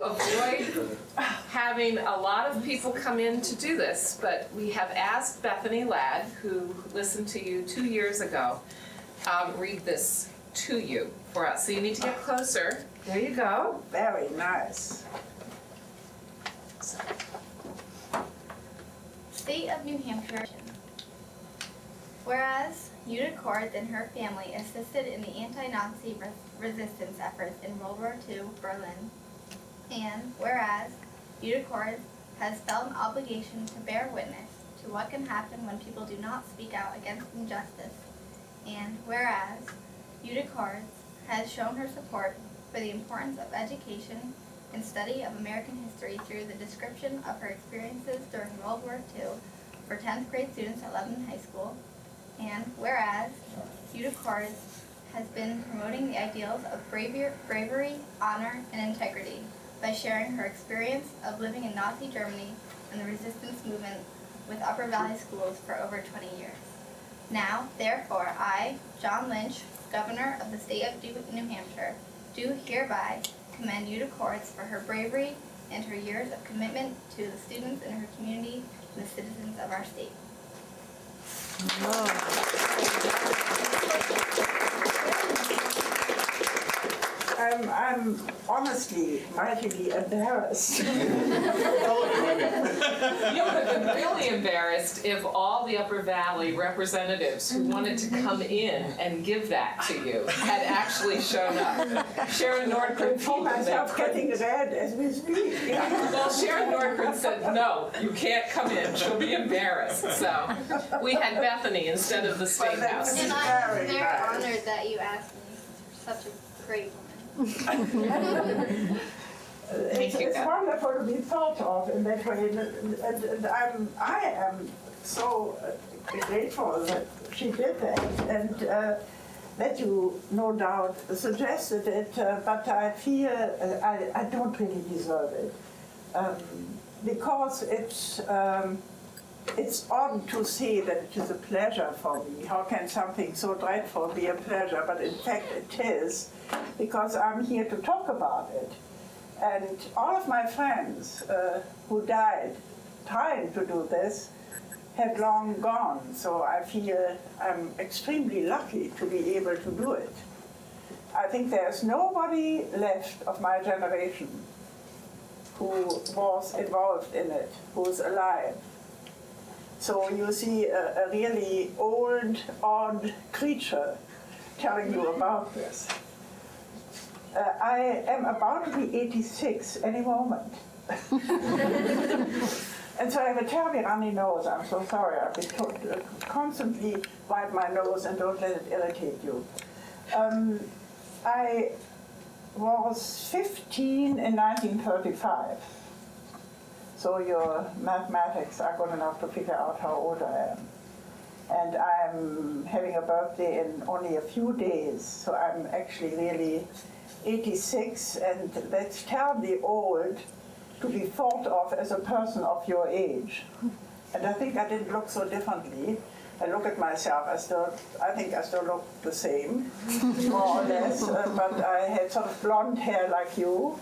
avoid having a lot of people come in to do this, but we have asked Bethany Ladd, who listened to you 2 years ago, read this to you for us. So you need to get closer. There you go. Very nice. State of New Hampshire. Whereas Jutta Cords and her family assisted in the anti-Nazi resistance efforts in World War II, Berlin. And whereas Jutta Cords has felt an obligation to bear witness to what can happen when people do not speak out against injustice. And whereas Jutta Cords has shown her support for the importance of education and study of American history through the description of her experiences during World War II for 10th grade students at Lebanon High School. And whereas Jutta Cords has been promoting the ideals of bravery, honor, and integrity by sharing her experience of living in Nazi Germany and the resistance movement with Upper Valley schools for over 20 years. Now, therefore, I, John Lynch, Governor of the State of New Hampshire, do hereby commend Jutta Cords for her bravery and her years of commitment to the students in her community and the citizens of our state. I'm honestly mightily embarrassed. You would have been really embarrassed if all the Upper Valley representatives who wanted to come in and give that to you had actually shown up. Sharon Nordgren I feel myself getting red as we speak. Yeah. Well, Sharon Nordgren said, no, you can't come in. She'll be embarrassed. So we had Bethany instead of the State House. And I'm very honored that you asked me. You're such a great woman. It's wonderful to be thought of in that way, and I am so grateful that she did that, and that you no doubt suggested it, but I feel I don't really deserve it, because it's odd to say that it is a pleasure for me. How can something so dreadful be a pleasure? But in fact it is, because I'm here to talk about it. And all of my friends who died trying to do this have long gone, so I feel I'm extremely lucky to be able to do it. I think there's nobody left of my generation who was involved in it, who's alive. So you see a really old, odd creature telling you about this. I am about to be 86 any moment. And so I have a terribly runny nose. I'm so sorry. I've been told to constantly wipe my nose and don't let it irritate you. I was 15 in 1935. So your mathematics are good enough to figure out how old I am. And I'm having a birthday in only a few days, so I'm actually really 86, and that's terribly old to be thought of as a person of your age. And I think I didn't look so differently. I look at myself, I think I still look the same, more or less, but I had sort of blonde hair like you,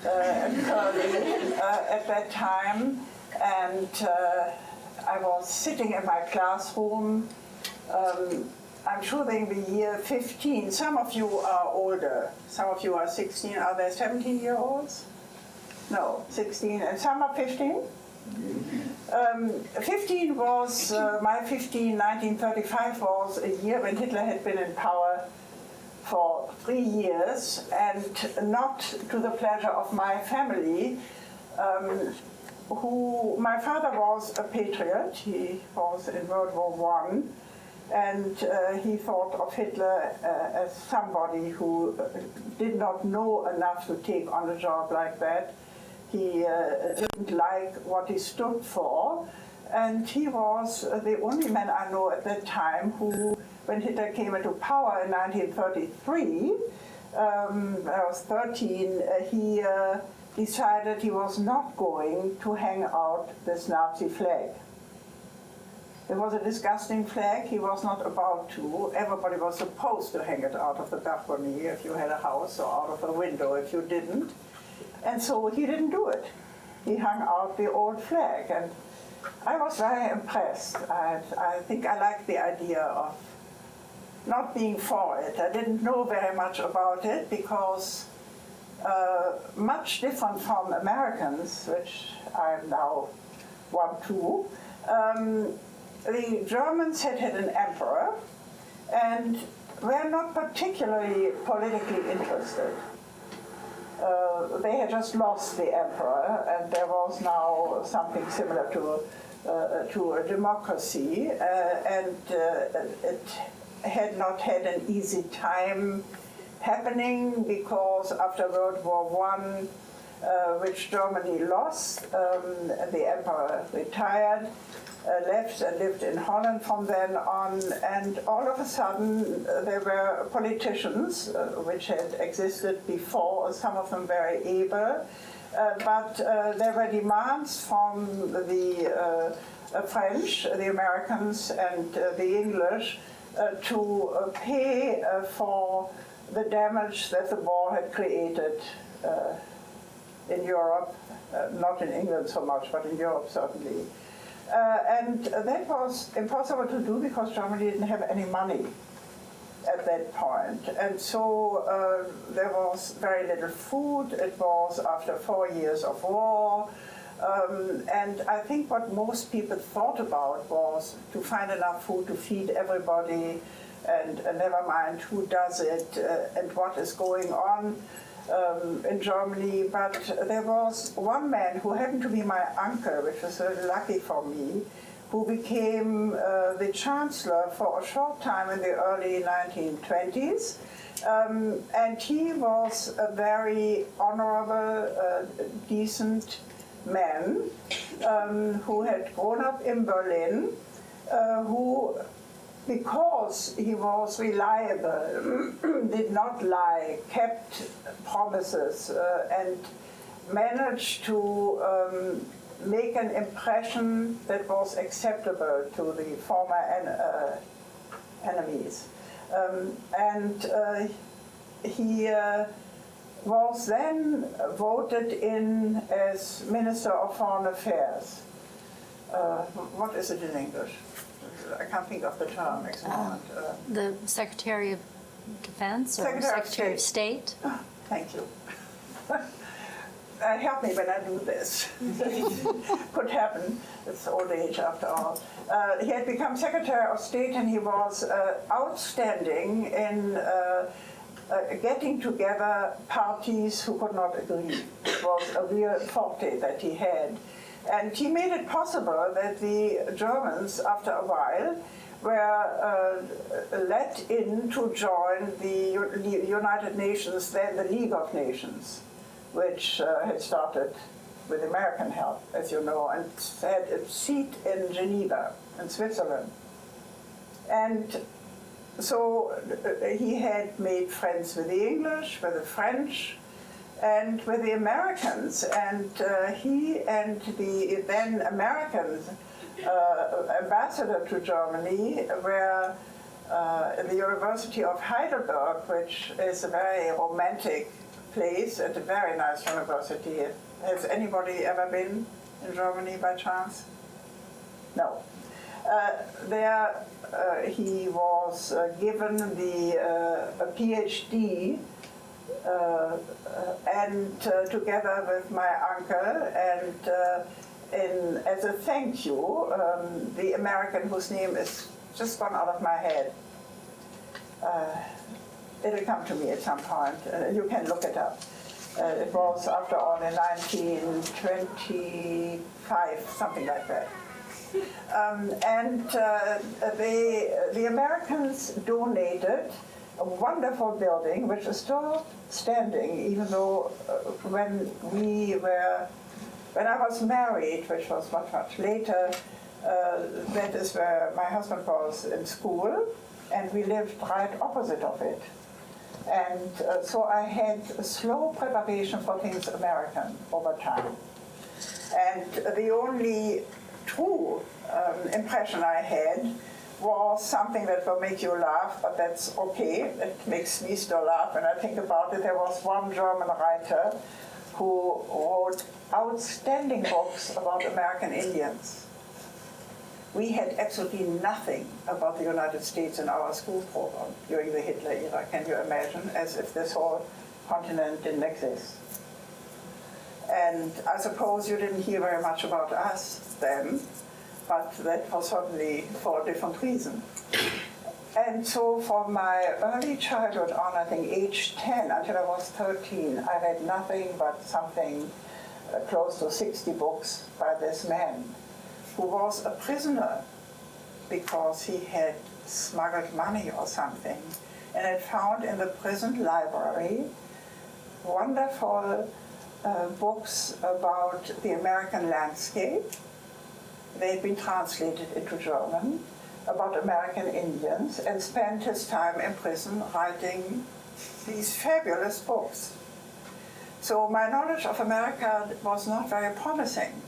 and curly at that time, and I was sitting in my classroom. I'm sure in the year 15. Some of you are older. Some of you are 16. Are there 17-year-olds? No, 16, and some are 15. 15 was my 1935 was a year when Hitler had been in power for 3 years, and not to the pleasure of my family, my father was a patriot. He was in World War I, and he thought of Hitler as somebody who did not know enough to take on a job like that. He didn't like what he stood for, and he was the only man I know at that time who, when Hitler came into power in 1933, I was 13, he decided he was not going to hang out this Nazi flag. It was a disgusting flag. He was not about to. Everybody was supposed to hang it out of the balcony if you had a house, or out of a window if you didn't. And so he didn't do it. He hung out the old flag, and I was very impressed. I think I liked the idea of not being for it. I didn't know very much about it because much different from Americans, which I'm now one too, the Germans had an emperor and were not particularly politically interested. They had just lost the emperor, and there was now something similar to a democracy, and it had not had an easy time happening because after World War I, which Germany lost, the emperor retired, left and lived in Holland from then on, and all of a sudden there were politicians which had existed before, some of them very able, but there were demands from the French, the Americans, and the English to pay for the damage that the war had created in Europe, not in England so much, but in Europe certainly. And that was impossible to do because Germany didn't have any money at that point. And so there was very little food. It was after 4 years of war. And I think what most people thought about was to find enough food to feed everybody, and never mind who does it and what is going on in Germany. But there was one man who happened to be my uncle, which was very lucky for me, who became the chancellor for a short time in the early 1920s. And he was a very honorable, decent man who had grown up in Berlin, who, because he was reliable, did not lie, kept promises, and managed to make an impression that was acceptable to the former enemies. He was then voted in as Minister of Foreign Affairs. What is it in English? I can't think of the term at the moment. The Secretary of Defense or Secretary of State? Oh, thank you. Help me when I do this. Could happen. It's old age after all. He had become Secretary of State, and he was outstanding in getting together parties who could not agree. It was a real forte that he had. And he made it possible that the Germans, after a while, were let in to join the United Nations, then the League of Nations, which had started with American help, as you know, and had a seat in Geneva, in Switzerland. And so he had made friends with the English, with the French, and with the Americans. And he and the then American ambassador to Germany were in the University of Heidelberg, which is a very romantic place and a very nice university. Has anybody ever been in Germany by chance? No. There he was given a PhD and together with my uncle, and as a thank you, the American whose name is just gone out of my head. It'll come to me at some point. You can look it up. It was, after all, in 1925, something like that. The Americans donated a wonderful building, which is still standing, even though when I was married, which was much, much later, that is where my husband was in school, and we lived right opposite of it. And so I had a slow preparation for things American over time. And the only true impression I had was something that will make you laugh, but that's okay. It makes me still laugh when I think about it. There was one German writer who wrote outstanding books about American Indians. We had absolutely nothing about the United States in our school program during the Hitler era. Can you imagine? As if this whole continent didn't exist. And I suppose you didn't hear very much about us then, but that was certainly for a different reason. And so from my early childhood on, I think age 10 until I was 13, I read nothing but something close to 60 books by this man, who was a prisoner because he had smuggled money or something, and had found in the prison library wonderful books about the American landscape. They had been translated into German, about American Indians, and spent his time in prison writing these fabulous books. So my knowledge of America was not very promising.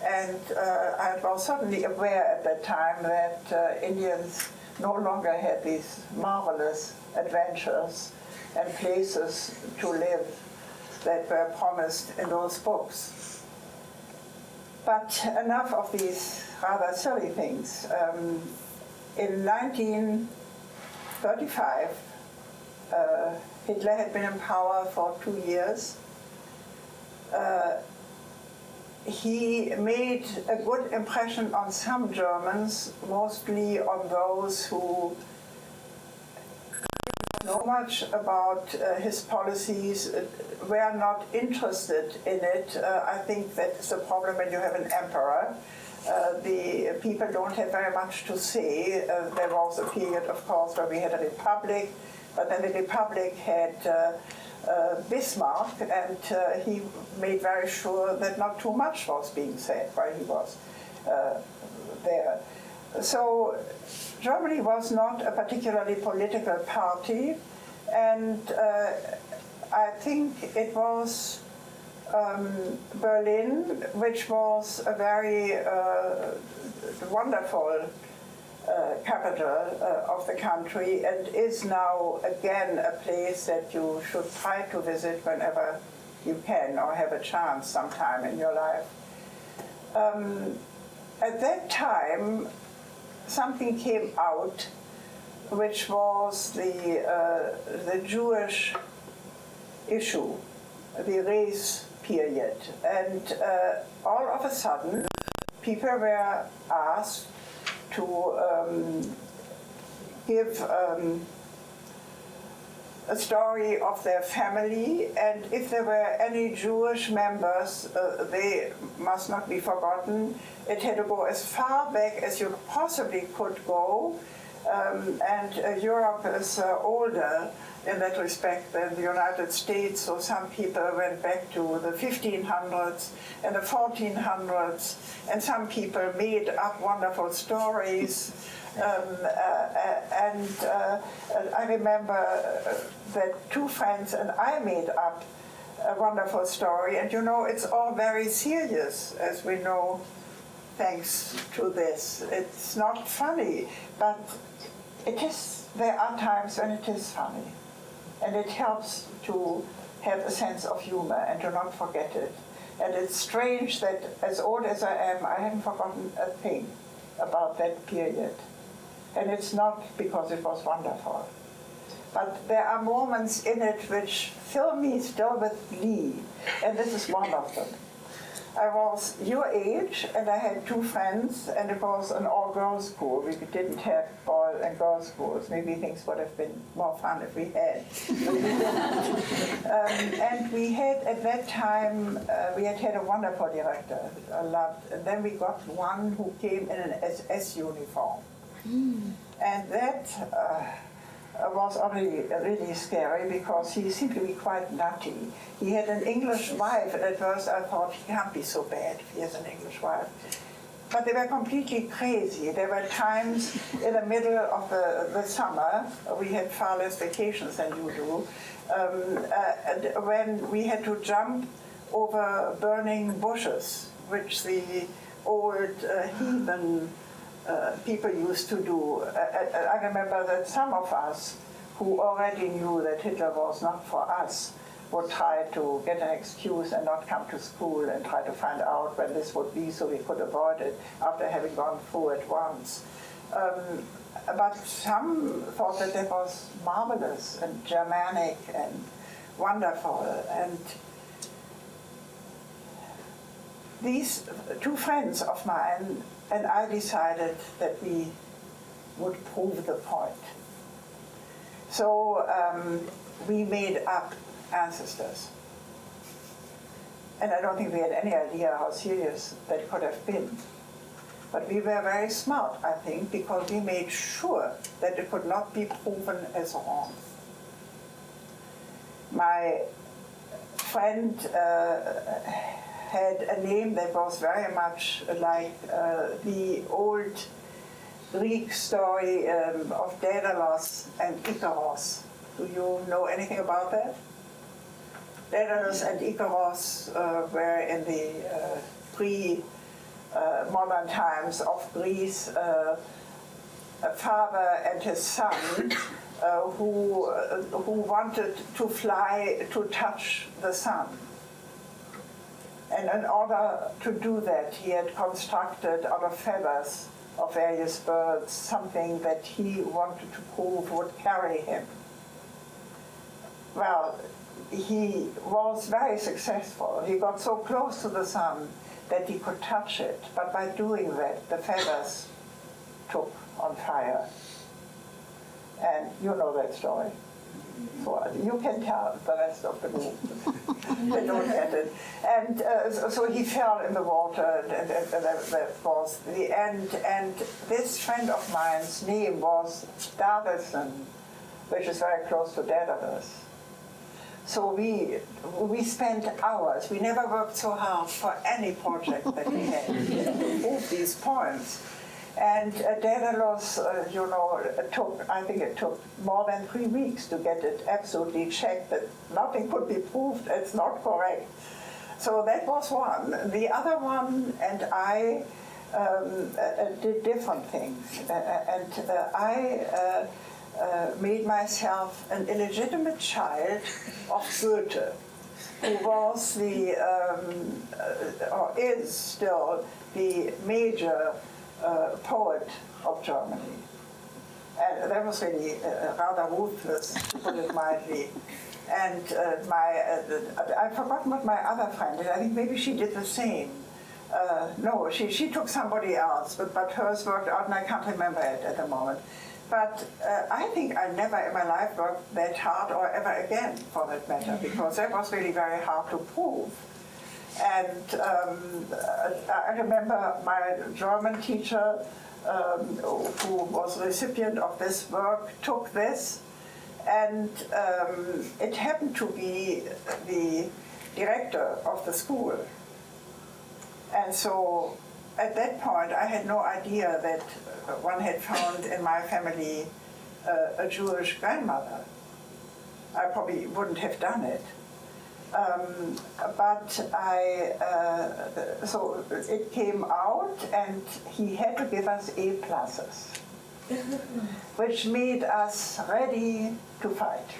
And I was certainly aware at that time that Indians no longer had these marvelous adventures and places to live that were promised in those books. But enough of these rather silly things. In 1935, Hitler had been in power for 2 years. He made a good impression on some Germans, mostly on those who didn't know much about his policies, were not interested in it. I think that's the problem when you have an emperor. The people don't have very much to say. There was a period, of course, where we had a republic, but then the republic had Bismarck, and he made very sure that not too much was being said while he was there. So Germany was not a particularly political party, and I think it was Berlin, which was a very wonderful capital of the country, and is now again a place that you should try to visit whenever you can or have a chance sometime in your life. At that time, something came out which was the Jewish issue, the race period, and all of a sudden people were asked to give a story of their family, and if there were any Jewish members, they must not be forgotten. It had to go as far back as you possibly could go, and Europe is older in that respect than the United States, so some people went back to the 1500s and the 1400s, and some people made up wonderful stories. I remember that two friends and I made up a wonderful story, and you know, it's all very serious, as we know, thanks to this. It's not funny, but it is. There are times when it is funny, and it helps to have a sense of humor and to not forget it. And it's strange that, as old as I am, I haven't forgotten a thing about that period. And it's not because it was wonderful. But there are moments in it which fill me still with glee, and this is one of them. I was your age, and I had two friends, and it was an all-girls school. We didn't have boys and girls schools. Maybe things would have been more fun if we had. And we had, at that time, we had a wonderful director, I loved. And then we got one who came in an SS uniform. And that was already really scary because he seemed to be quite nutty. He had an English wife, and at first I thought he can't be so bad if he has an English wife. But they were completely crazy. There were times in the middle of the summer, we had far less vacations than you do, when we had to jump over burning bushes, which the old heathen people used to do. I remember that some of us who already knew that Hitler was not for us would try to get an excuse and not come to school and try to find out when this would be so we could avoid it after having gone through it once. But some thought that it was marvelous and Germanic and wonderful. And these two friends of mine and I decided that we would prove the point. So we made up ancestors. And I don't think we had any idea how serious that could have been. But we were very smart, I think, because we made sure that it could not be proven as wrong. My friend had a name that was very much like the old Greek story of Daedalus and Icarus. Do you know anything about that? Daedalus and Icarus were in the pre-modern times of Greece, a father and his son who wanted to fly to touch the sun. And in order to do that, he had constructed out of feathers of various birds something that he wanted to prove would carry him. Well, he was very successful. He got so close to the sun that he could touch it, but by doing that, the feathers took on fire. And you know that story. So you can tell the rest of the group. They don't get it. And so he fell in the water, and that was the end. And this friend of mine's name was Davison, which is very close to Daedalus. So we spent hours. We never worked so hard for any project that we had to prove these points. And Daedalus, I think it took more than 3 weeks to get it absolutely checked that nothing could be proved, it's not correct. So that was one. The other one and I did different things. I made myself an illegitimate child of Goethe, who was or is still the major poet of Germany. And that was really rather ruthless, to put it mildly. And I've forgotten what my other friend did. I think maybe she did the same. No, she took somebody else, but hers worked out, and I can't remember it at the moment. But I think I never in my life worked that hard, or ever again, for that matter, because that was really very hard to prove. And I remember my German teacher, who was a recipient of this work, took this, and it happened to be the director of the school. And so at that point, I had no idea that one had found in my family a Jewish grandmother. I probably wouldn't have done it. So it came out, and he had to give us A+, which made us ready to fight.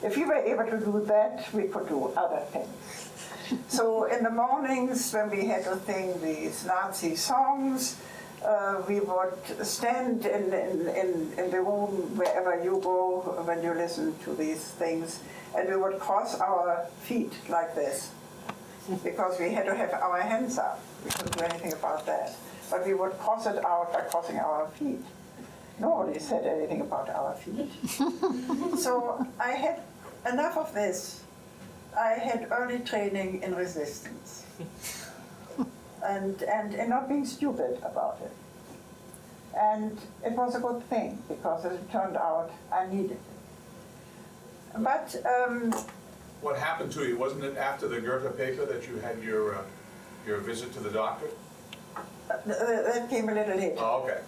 If we were able to do that, we could do other things. So in the mornings, when we had to sing these Nazi songs, we would stand in the room wherever you go when you listen to these things, and we would cross our feet like this, because we had to have our hands up. We couldn't do anything about that. But we would cross it out by crossing our feet. Nobody said anything about our feet. So I had enough of this. I had early training in resistance. And not being stupid about it. And it was a good thing, because as it turned out, I needed it. But what happened to you? Wasn't it after the Goethe paper that you had your visit to the doctor? That came a little later. Oh, okay.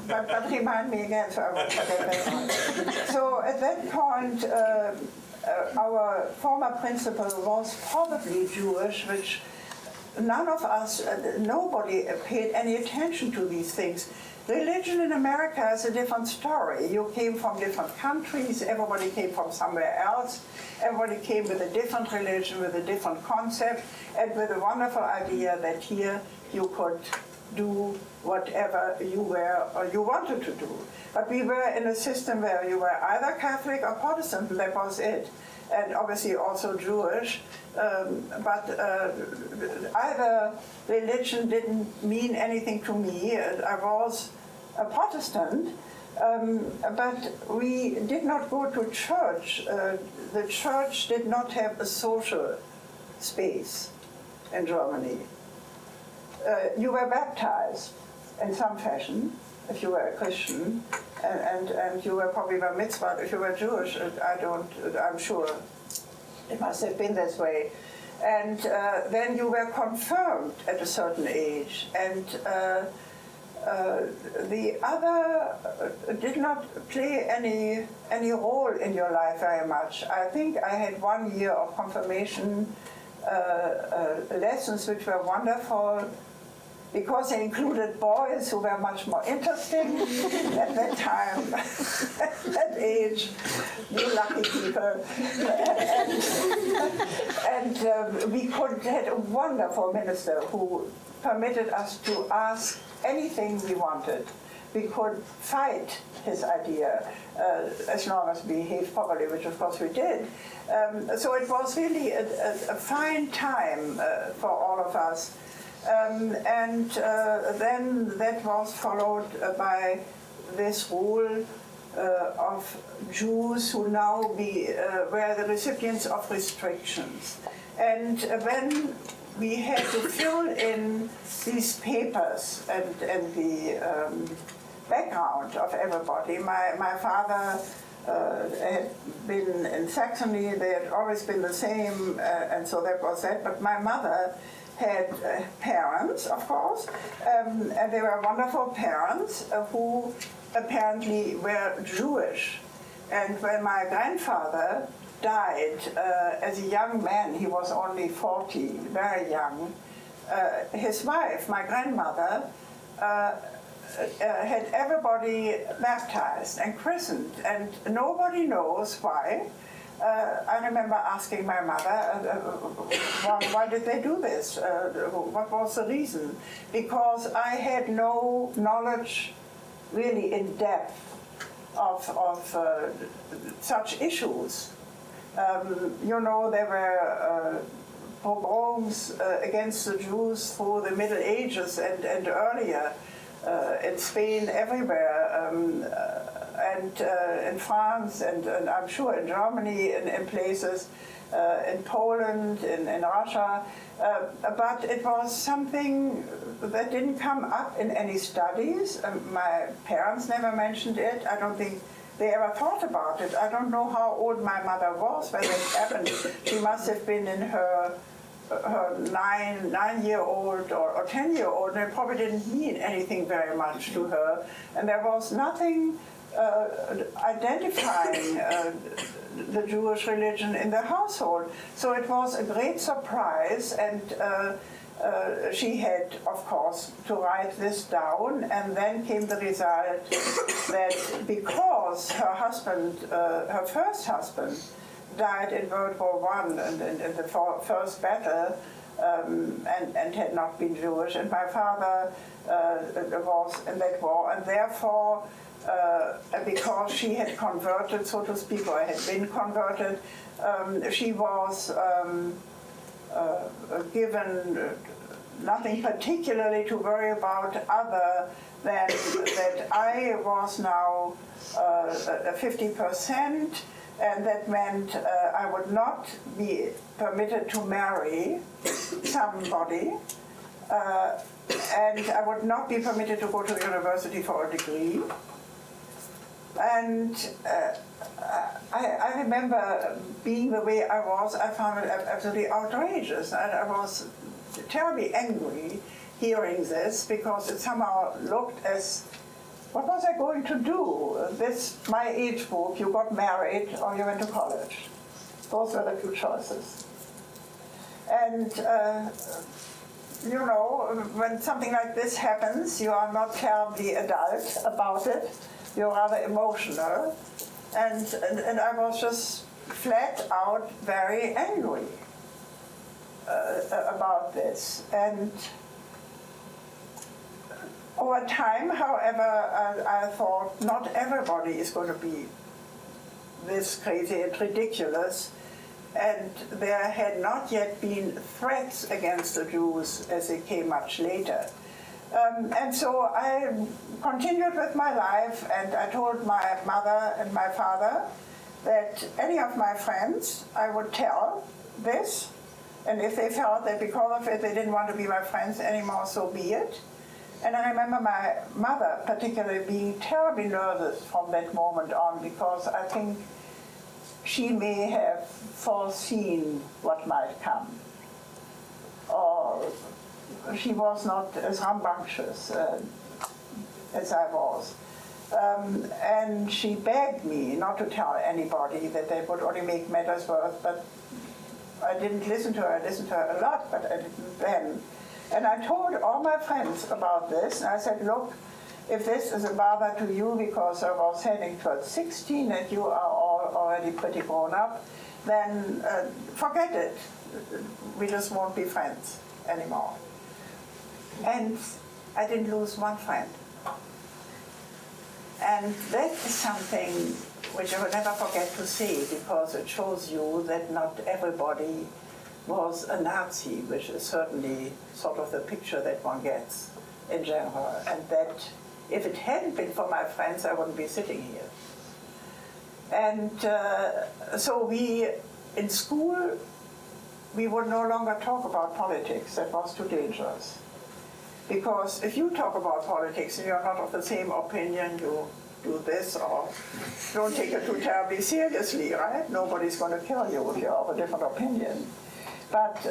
But remind me again, so I won't forget that. So at that point, our former principal was probably Jewish, which none of us, nobody paid any attention to these things. Religion in America is a different story. You came from different countries, everybody came from somewhere else, everybody came with a different religion, with a different concept, and with a wonderful idea that here you could do whatever you were or you wanted to do. But we were in a system where you were either Catholic or Protestant, and that was it. And obviously also Jewish, but either religion didn't mean anything to me. I was a Protestant, but we did not go to church. The church did not have a social space in Germany. You were baptized in some fashion if you were a Christian, and you were probably bar mitzvah if you were Jewish. I'm sure it must have been this way. And then you were confirmed at a certain age, and the other did not play any role in your life very much. I think I had 1 year of confirmation lessons which were wonderful, because they included boys who were much more interesting at that time, at that age, you lucky people. And we had a wonderful minister who permitted us to ask anything we wanted. We could fight his idea as long as we behaved properly, which of course we did. So it was really a fine time for all of us. And then that was followed by this rule of Jews who now were the recipients of restrictions. And when we had to fill in these papers and the background of everybody, my father had been in Saxony, they had always been the same, and so that was that, but my mother had parents, of course, and they were wonderful parents who apparently were Jewish. And when my grandfather died as a young man, he was only 40, very young, his wife, my grandmother, had everybody baptized and christened, and nobody knows why. I remember asking my mother, why did they do this? What was the reason? Because I had no knowledge really in depth of such issues. You know, there were pogroms against the Jews through the Middle Ages and earlier in Spain, everywhere. And in France, and I'm sure in Germany, in places, in Poland, in Russia, but it was something that didn't come up in any studies. My parents never mentioned it. I don't think they ever thought about it. I don't know how old my mother was when it happened. She must have been in her 9-year-old or 10-year-old, and it probably didn't mean anything very much to her. And there was nothing identifying the Jewish religion in the household. So it was a great surprise, and she had, of course, to write this down, and then came the result that because her husband, her first husband, died in World War I and in the first battle, and had not been Jewish, and my father was in that war, and therefore because she had converted, so to speak, or had been converted, she was given nothing particularly to worry about other than that I was now 50%, and that meant I would not be permitted to marry somebody, and I would not be permitted to go to the university for a degree. And I remember being the way I was, I found it absolutely outrageous. And I was terribly angry hearing this, because it somehow looked as, what was I going to do? This, my age group, you got married or you went to college. Those were the two choices. And you know, when something like this happens, you are not terribly adult about it. You're rather emotional. And I was just flat out very angry about this. And over time, however, I thought not everybody is going to be this crazy and ridiculous. And there had not yet been threats against the Jews as they came much later. And so I continued with my life, and I told my mother and my father that any of my friends, I would tell this, and if they felt that because of it they didn't want to be my friends anymore, so be it. And I remember my mother particularly being terribly nervous from that moment on, because I think she may have foreseen what might come. Or she was not as rambunctious as I was. And she begged me not to tell anybody, that they would only make matters worse, but I didn't listen to her. I listened to her a lot, but I didn't then. And I told all my friends about this, and I said, look, if this is a bother to you because I was heading towards 16 and you are all already pretty grown up, then forget it. We just won't be friends anymore. And I didn't lose one friend. And that is something which I will never forget to say, because it shows you that not everybody was a Nazi, which is certainly sort of the picture that one gets in general. And that if it hadn't been for my friends, I wouldn't be sitting here. And so we, in school, we would no longer talk about politics. That was too dangerous. Because if you talk about politics and you're not of the same opinion, you do this or don't take it too terribly seriously, right? Nobody's going to kill you if you're of a different opinion. But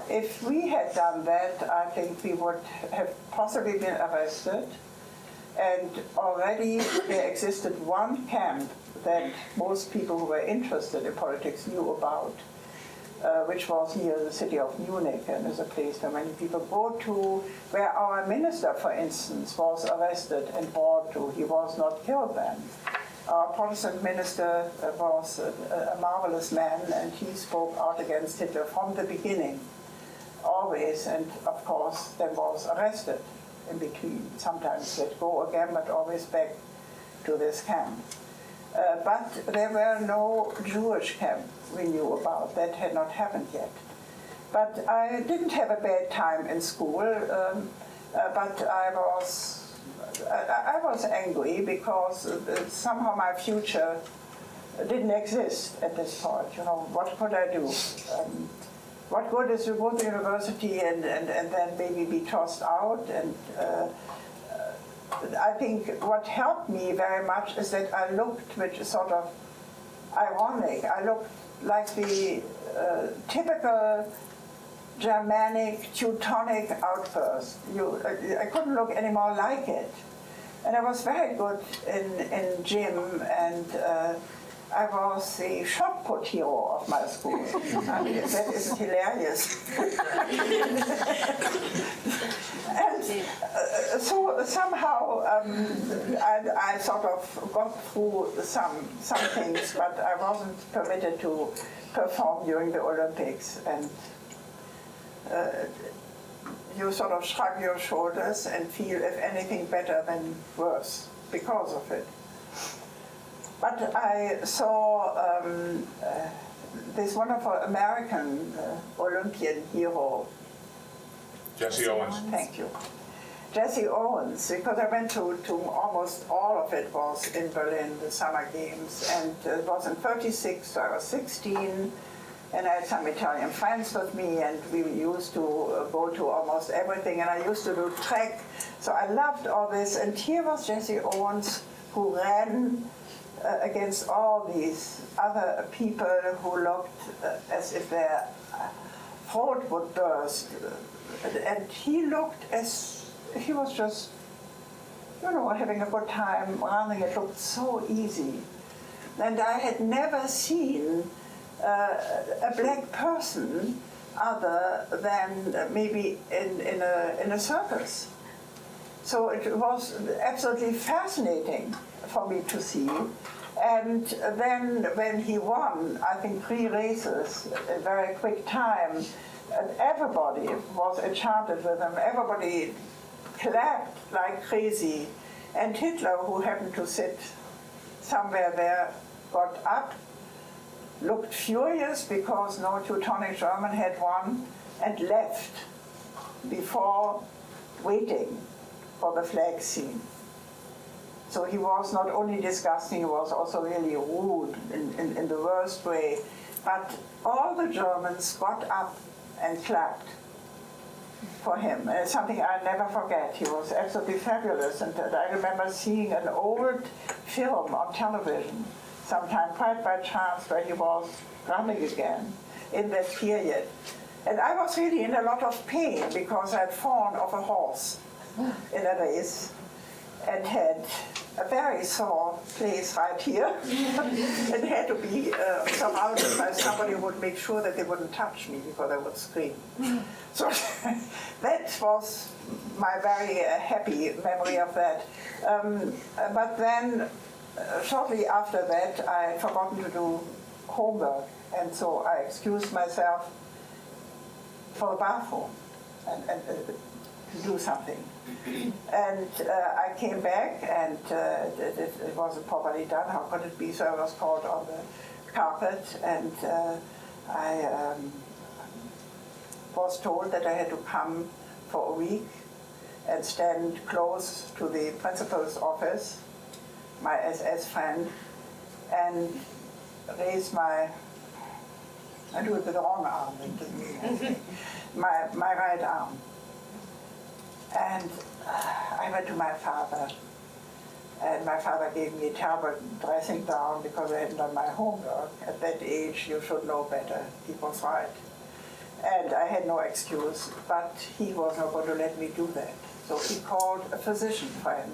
if we had done that, I think we would have possibly been arrested. And already there existed one camp that most people who were interested in politics knew about, which was near the city of Munich, and is a place where many people go to, where our minister, for instance, was arrested and brought to. He was not killed then. Our Protestant minister was a marvelous man, and he spoke out against Hitler from the beginning, always, and of course then was arrested in between. Sometimes let go again, but always back to this camp. But there were no Jewish camp we knew about. That had not happened yet. But I didn't have a bad time in school, but I was angry because somehow my future didn't exist at this point. You know, what could I do? What good is to go to university and then maybe be tossed out? And I think what helped me very much is that I looked, which is sort of ironic, I looked like the typical Germanic, Teutonic outburst. I couldn't look any more like it. And I was very good in gym, and I was the shot put hero of my school. I mean, that isn't hilarious. And so somehow I sort of got through some things, but I wasn't permitted to perform during the Olympics. And you sort of shrug your shoulders and feel, if anything, better than worse because of it. But I saw this wonderful American Olympian hero. Jesse Owens. Thank you. Jesse Owens, because I went to almost all of it was in Berlin, the Summer Games, and it was in '36, so I was 16, and I had some Italian friends with me, and we used to go to almost everything, and I used to do track, so I loved all this, and here was Jesse Owens, who ran against all these other people who looked as if their throat would burst. And he looked as if he was just, you know, having a good time running. It looked so easy. And I had never seen a black person other than maybe in a circus. So it was absolutely fascinating for me to see. And then when he won, I think 3 races in a very quick time, and everybody was enchanted with him. Everybody clapped like crazy. And Hitler, who happened to sit somewhere there, got up, looked furious because no Teutonic German had won, and left before waiting for the flag scene. So he was not only disgusting, he was also really rude in the worst way. But all the Germans got up and clapped for him. And it's something I'll never forget. He was absolutely fabulous. And I remember seeing an old film on television, sometime quite by chance, where he was running again in that period. And I was really in a lot of pain because I'd fallen off a horse in a race and had a very sore place right here and had to be surrounded by somebody who would make sure that they wouldn't touch me because I would scream. So that was my very happy memory of that. But then shortly after that I had forgotten to do homework, and so I excused myself for the bathroom and to do something. And I came back, and it wasn't properly done. How could it be? So I was called on the carpet, and I was told that I had to come for a week and stand close to the principal's office, my SS friend, and raise my, I do it with the wrong arm, it doesn't mean anything, my right arm. And I went to my father, and my father gave me a terrible dressing down because I hadn't done my homework. At that age, you should know better. He was right. And I had no excuse, but he was not going to let me do that. So he called a physician friend.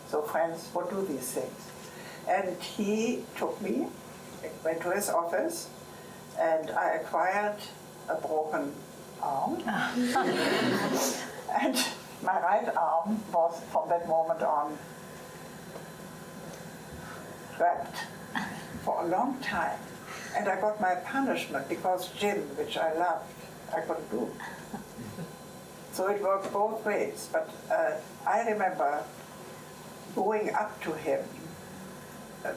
So friends would do these things. And he took me, went to his office, and I acquired a broken arm. And my right arm was, from that moment on, wrapped for a long time. And I got my punishment because gym, which I loved, I couldn't do. So it worked both ways. But I remember going up to him,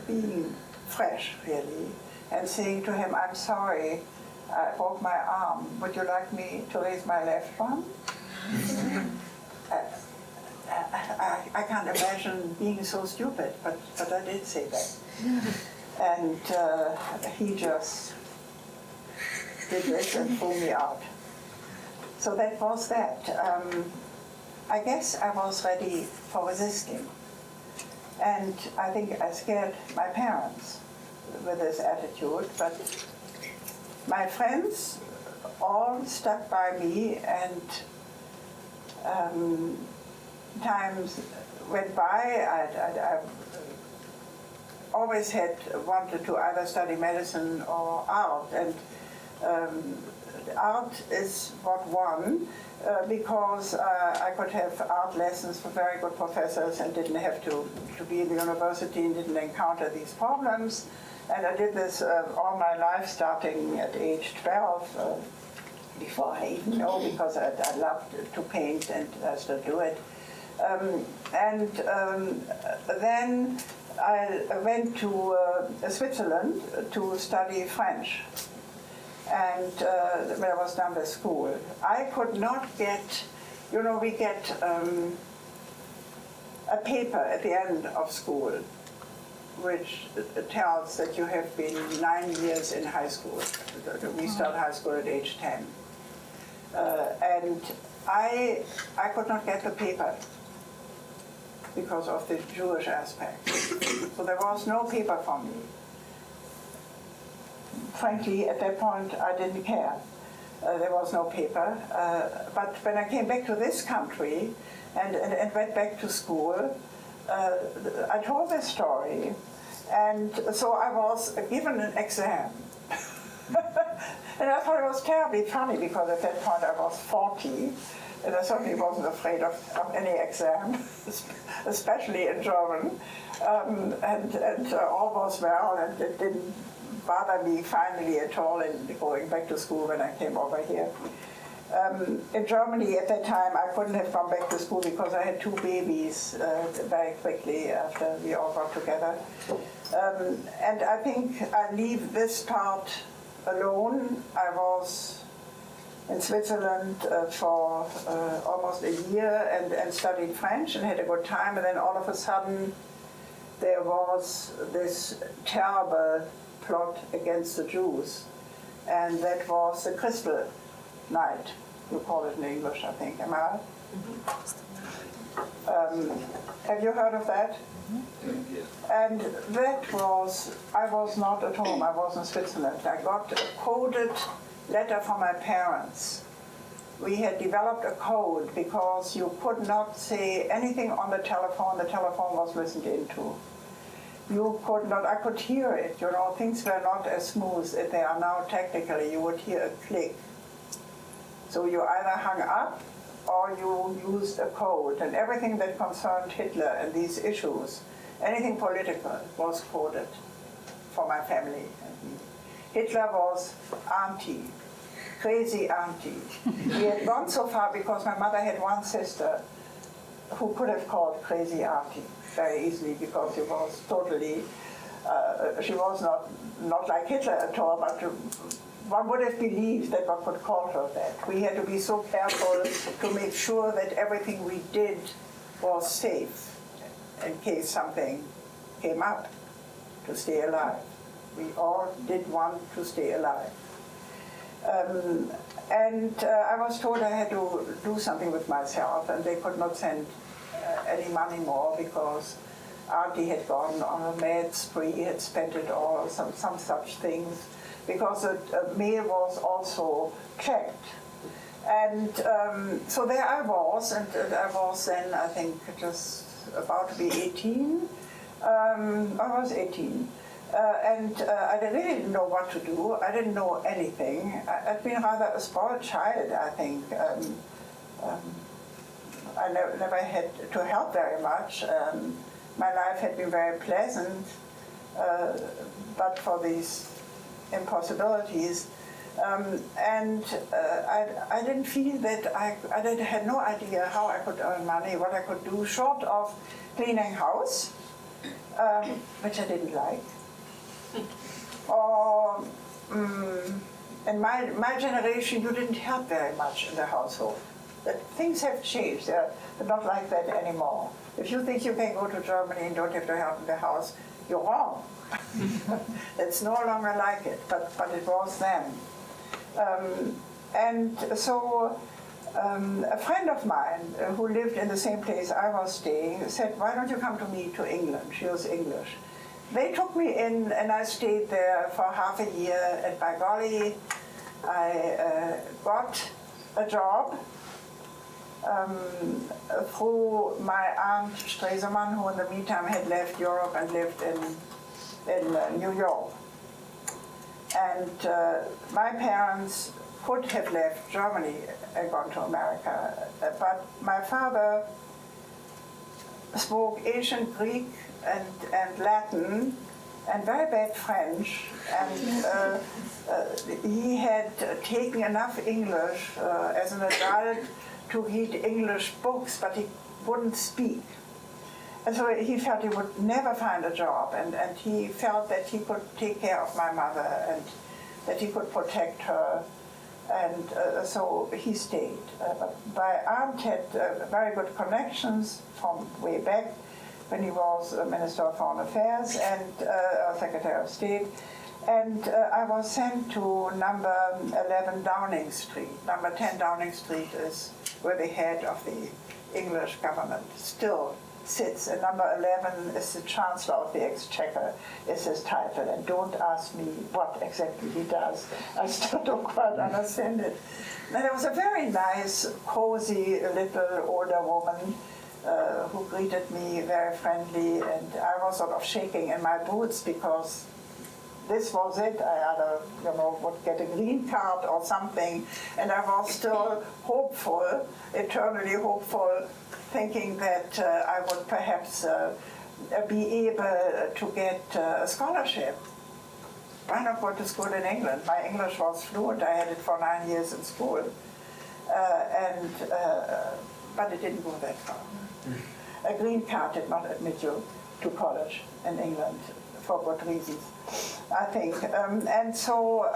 being fresh really, and saying to him, "I'm sorry, I broke my arm. Would you like me to raise my left one?" I can't imagine being so stupid, but I did say that. And he just did this and threw me out. So that was that. I guess I was ready for resisting. And I think I scared my parents with this attitude, but my friends all stuck by me, and times went by. I always had wanted to either study medicine or art, and art is what won because I could have art lessons for very good professors and didn't have to be in the university and didn't encounter these problems. And I did this all my life, starting at age 12, before I even know, because I loved to paint and I still do it. Then I went to Switzerland to study French. And when I was done with school, I could not get, we get a paper at the end of school which tells that you have been 9 years in high school. We start high school at age 10. And I could not get the paper because of the Jewish aspect. So there was no paper for me. Frankly, at that point, I didn't care. There was no paper. But when I came back to this country and went back to school, I told this story, and so I was given an exam. And I thought it was terribly funny because at that point I was 40 and I certainly wasn't afraid of any exam, especially in German. And all was well, and it didn't bother me finally at all in going back to school when I came over here. In Germany at that time I couldn't have gone back to school because I had 2 babies very quickly after we all got together. And I think I leave this part alone. I was in Switzerland for almost a year and studied French and had a good time, and then all of a sudden there was this terrible plot against the Jews, and that was the Crystal Night. You call it in English, I think. Am I right? Have you heard of that? And that was, I was not at home, I was in Switzerland. I got a coded letter from my parents. We had developed a code because you could not say anything on the telephone was listened into. You could not, I could hear it, you know, things were not as smooth as they are now technically. You would hear a click. So you either hung up or you used a code, and everything that concerned Hitler and these issues, anything political, was coded for my family. Hitler was auntie, crazy auntie. We had gone so far because my mother had one sister who could have called crazy auntie very easily because she was totally, she was not like Hitler at all, but one would have believed that one could call her that. We had to be so careful to make sure that everything we did was safe in case something came up, to stay alive. We all did want to stay alive. I was told I had to do something with myself, and they could not send any money more because Auntie had gone on a mad spree, had spent it all, some such things, because the mail was also checked. And so there I was, and I was then, I think, just about to be 18. I was 18. I really didn't know what to do. I didn't know anything. I'd been rather a spoiled child, I think. I never had to help very much. My life had been very pleasant, but for these impossibilities. I didn't feel that I had no idea how I could earn money, what I could do, short of cleaning house, which I didn't like. Or in my generation, you didn't help very much in the household. But things have changed. They're not like that anymore. If you think you can go to Germany and don't have to help in the house, you're wrong. It's no longer like it, but it was then. A friend of mine who lived in the same place I was staying said, why don't you come to me to England? She was English. They took me in and I stayed there for half a year, and by golly, I got a job through my aunt Stresemann, who in the meantime had left Europe and lived in New York. And my parents could have left Germany and gone to America, but my father spoke ancient Greek and Latin and very bad French, and he had taken enough English as an adult to read English books, but he wouldn't speak. And so he felt he would never find a job, and he felt that he could take care of my mother and that he could protect her, and so he stayed. My aunt had very good connections from way back when he was Minister of Foreign Affairs and Secretary of State, and I was sent to number 11 Downing Street. Number 10 Downing Street is where the head of the English government still sits, and number 11 is the Chancellor of the Exchequer, is his title, and don't ask me what exactly he does. I still don't quite understand it. And there was a very nice, cozy, little older woman who greeted me very friendly, and I was sort of shaking in my boots because this was it. I either, would get a green card or something, and I was still hopeful, eternally hopeful, thinking that I would perhaps be able to get a scholarship. Why not go to school in England? My English was fluent. I had it for 9 years in school, but it didn't go that far. A green card did not admit you to college in England for good reasons, I think. And so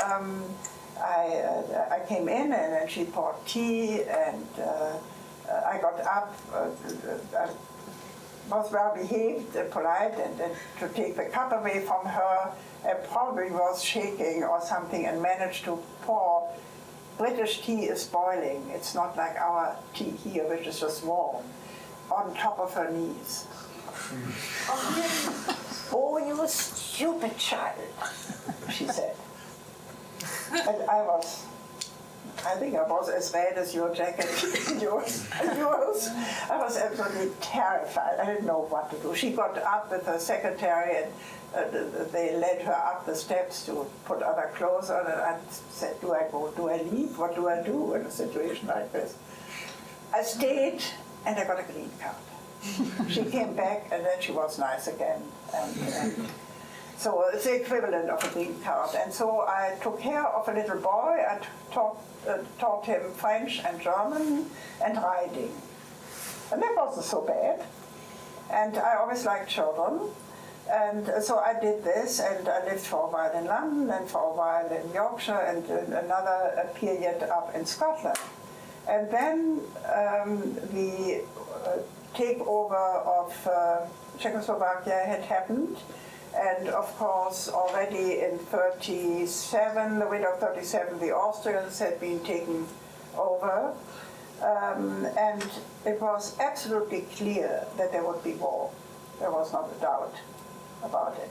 I came in, and then she poured tea, and I got up. I was well behaved and polite, and to take the cup away from her, and probably was shaking or something, and managed to pour. British tea is boiling. It's not like our tea here, which is just warm, on top of her knees. Oh, you stupid child, she said. And I think I was as red as your jacket, yours. I was absolutely terrified. I didn't know what to do. She got up with her secretary, and they led her up the steps to put other clothes on, and I said, do I go, do I leave, what do I do in a situation like this? I stayed, and I got a green card. She came back, and then she was nice again. And so it's the equivalent of a green card. And so I took care of a little boy. I taught him French and German and riding. And that wasn't so bad. And I always liked children. And so I did this, and I lived for a while in London, and for a while in Yorkshire, and another period up in Scotland. And then the takeover of Czechoslovakia had happened, and of course already in 1937, the winter of 1937, the Austrians had been taken over, and it was absolutely clear that there would be war. There was not a doubt about it.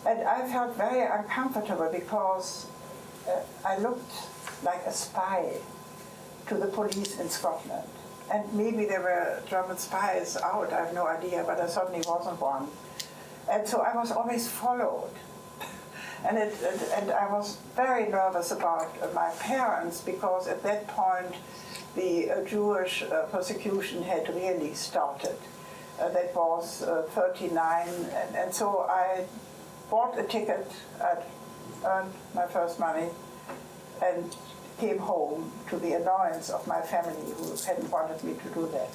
And I felt very uncomfortable because I looked like a spy to the police in Scotland. And maybe there were German spies out, I have no idea, but I certainly wasn't one. And so I was always followed. And I was very nervous about my parents, because at that point the Jewish persecution had really started. That was 1939, and so I bought a ticket, I'd earned my first money, and came home, to the annoyance of my family, who hadn't wanted me to do that.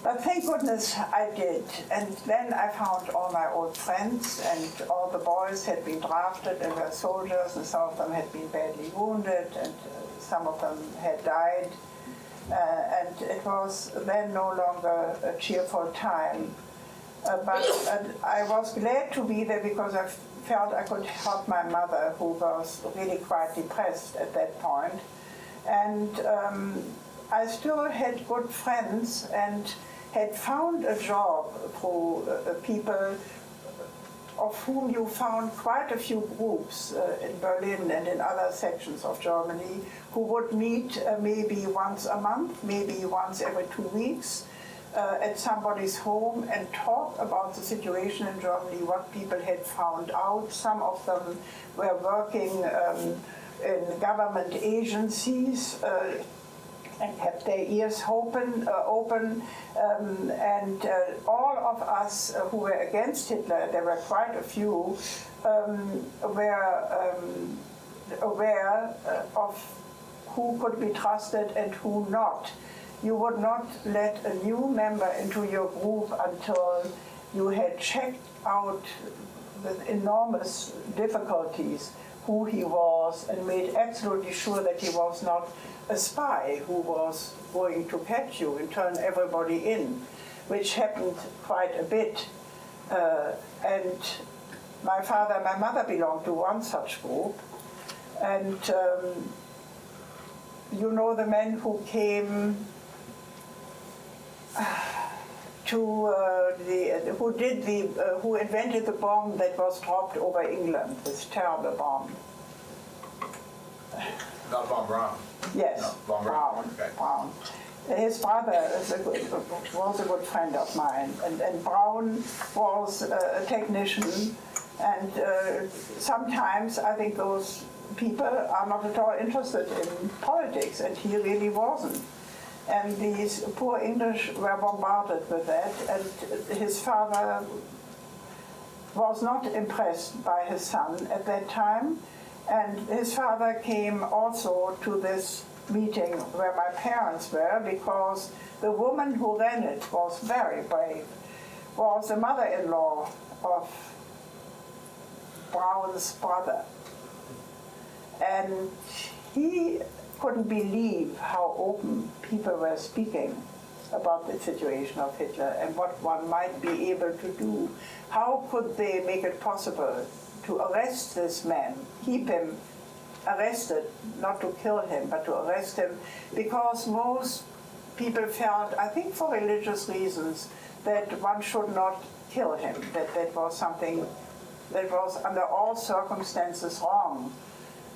But thank goodness I did. And then I found all my old friends, and all the boys had been drafted and were soldiers, and some of them had been badly wounded, and some of them had died. And it was then no longer a cheerful time. But I was glad to be there, because I felt I could help my mother, who was really quite depressed at that point. And I still had good friends, and had found a job through people of whom you found quite a few groups in Berlin and in other sections of Germany, who would meet maybe once a month, maybe once every 2 weeks, at somebody's home, and talk about the situation in Germany, what people had found out. Some of them were working in government agencies, and kept their ears open, and all of us who were against Hitler, there were quite a few, were aware of who could be trusted and who not. You would not let a new member into your group until you had checked out with enormous difficulties who he was, and made absolutely sure that he was not a spy who was going to catch you and turn everybody in, which happened quite a bit. And my father and my mother belonged to one such group. And you know the men who came to who invented the bomb that was dropped over England, this terrible bomb. Not Von Braun. Yes, No, Von Braun. Okay. Braun. His brother was a good friend of mine, and Braun was a technician, And sometimes I think those people are not at all interested in politics, and he really wasn't. And these poor English were bombarded with that, and his father was not impressed by his son at that time. And his father came also to this meeting where my parents were, because the woman who ran it was very brave, was the mother-in-law of Brown's brother. And he couldn't believe how open people were speaking about the situation of Hitler and what one might be able to do. How could they make it possible to arrest this man, keep him arrested, not to kill him, but to arrest him, because most people felt, I think for religious reasons, that one should not kill him, that was something that was under all circumstances wrong.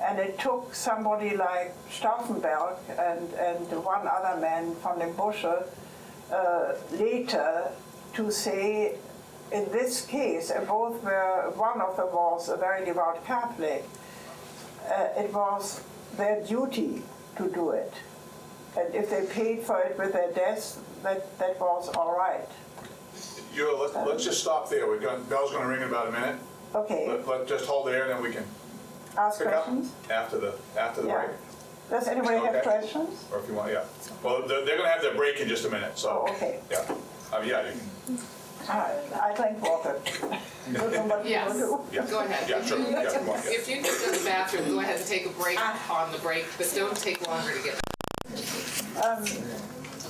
And it took somebody like Stauffenberg and one other man from the Busche later to say, in this case, and both were, one of them was a very devout Catholic, it was their duty to do it. And if they paid for it with their deaths, that was all right. Let's just stop there. Bell's going to ring in about a minute. Okay. Let's just hold there, and then we can Ask pick up questions? after the Yeah. break. Does anybody have Okay. questions? Or if you want, yeah. Well, they're going to have their break in just a minute, so. Oh, okay. Yeah. Yeah, you can. I drink water. Yes. Yeah. Go ahead. Yeah, sure. Yeah, come on, yeah. If you need to go to the bathroom, go ahead and take a break on the break, but don't take longer to get.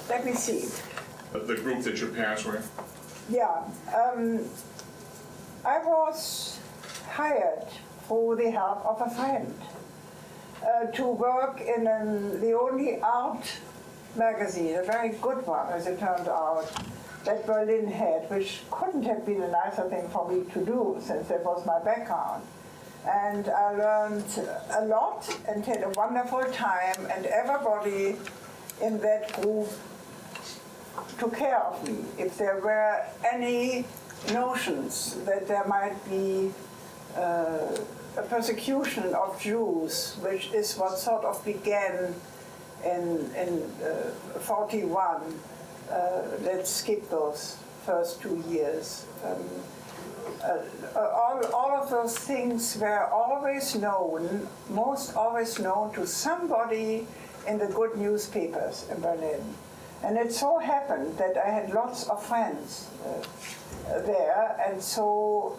Let me see. The group that your parents were in? Yeah, I was hired through the help of a friend to work in the only art magazine, a very good one, as it turned out, that Berlin had, which couldn't have been a nicer thing for me to do, since that was my background. And I learned a lot and had a wonderful time, and everybody in that group took care of me. If there were any notions that there might be a persecution of Jews, which is what sort of began in 41, let's skip those first 2 years. All of those things were always known, most always known to somebody in the good newspapers in Berlin. And it so happened that I had lots of friends there, and so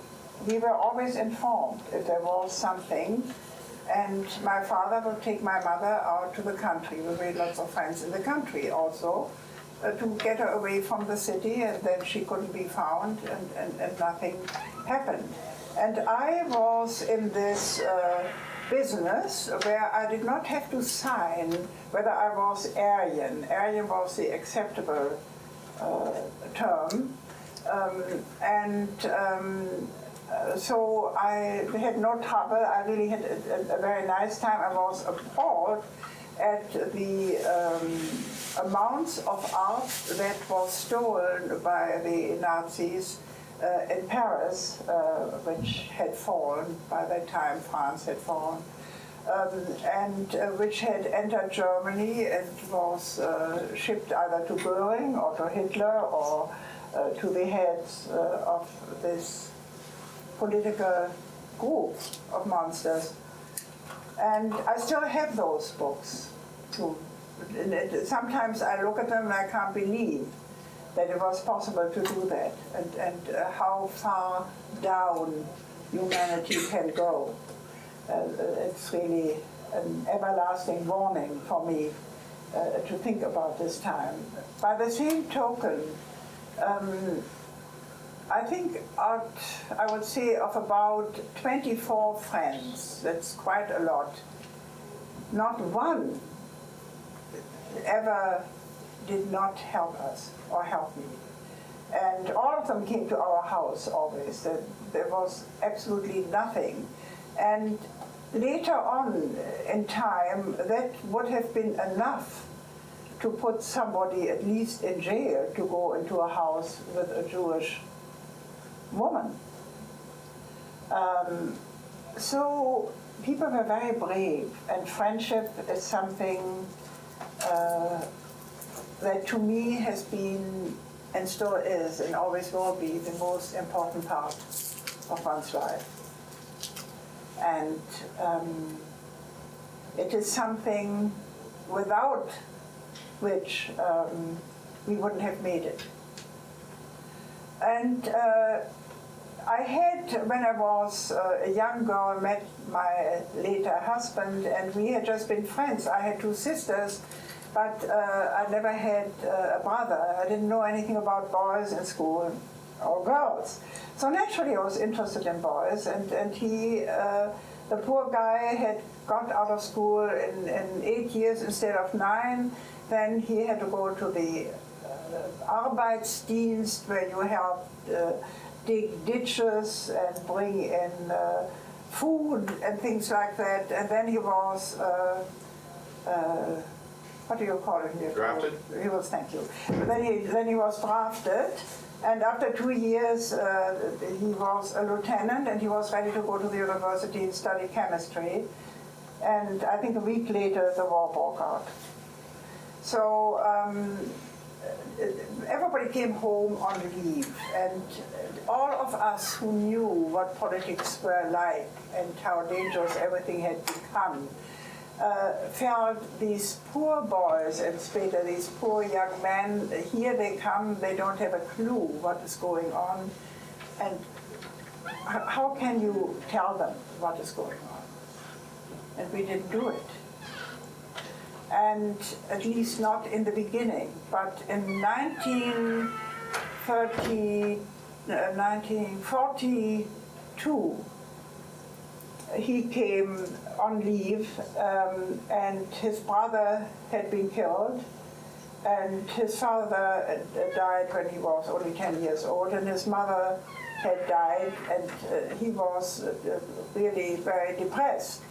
we were always informed if there was something. And my father would take my mother out to the country. We made lots of friends in the country also, to get her away from the city, and then she couldn't be found, and nothing happened. And I was in this business where I did not have to sign whether I was Aryan. Aryan was the acceptable term. So I had no trouble. I really had a very nice time. I was appalled at the amounts of art that was stolen by the Nazis in Paris, which had fallen by that time. France had fallen, and which had entered Germany and was shipped either to Göring or to Hitler or to the heads of this political group of monsters. And I still have those books too. Sometimes I look at them and I can't believe that it was possible to do that, and how far down humanity can go. It's really an everlasting warning for me to think about this time. By the same token, I think I would say of about 24 friends, that's quite a lot, not one ever did not help us or help me. And all of them came to our house always. There was absolutely nothing. And later on in time, that would have been enough to put somebody at least in jail to go into a house with a Jewish woman. So people were very brave, and friendship is something that to me has been and still is and always will be the most important part of one's life. And it is something without which we wouldn't have made it. And I had, when I was a young girl, met my later husband, and we had just been friends. I had two sisters, but I never had a brother. I didn't know anything about boys in school or girls. So naturally I was interested in boys, and he, the poor guy, had got out of school in 8 years instead of 9. Then he had to go to the Arbeitsdienst, where you help dig ditches and bring in food and things like that. And then he was, what do you call it here? Drafted? He was, thank you. Then he was drafted. And after 2 years, he was a lieutenant, and he was ready to go to the university and study chemistry. And I think a week later, the war broke out. So everybody came home on leave, and all of us who knew what politics were like and how dangerous everything had become felt these poor boys and later these poor young men, here they come, they don't have a clue what is going on, and how can you tell them what is going on? And we didn't do it. And at least not in the beginning, but in 1942, he came on leave, and his brother had been killed, and his father died when he was only 10 years old, and his mother had died, and he was really very depressed.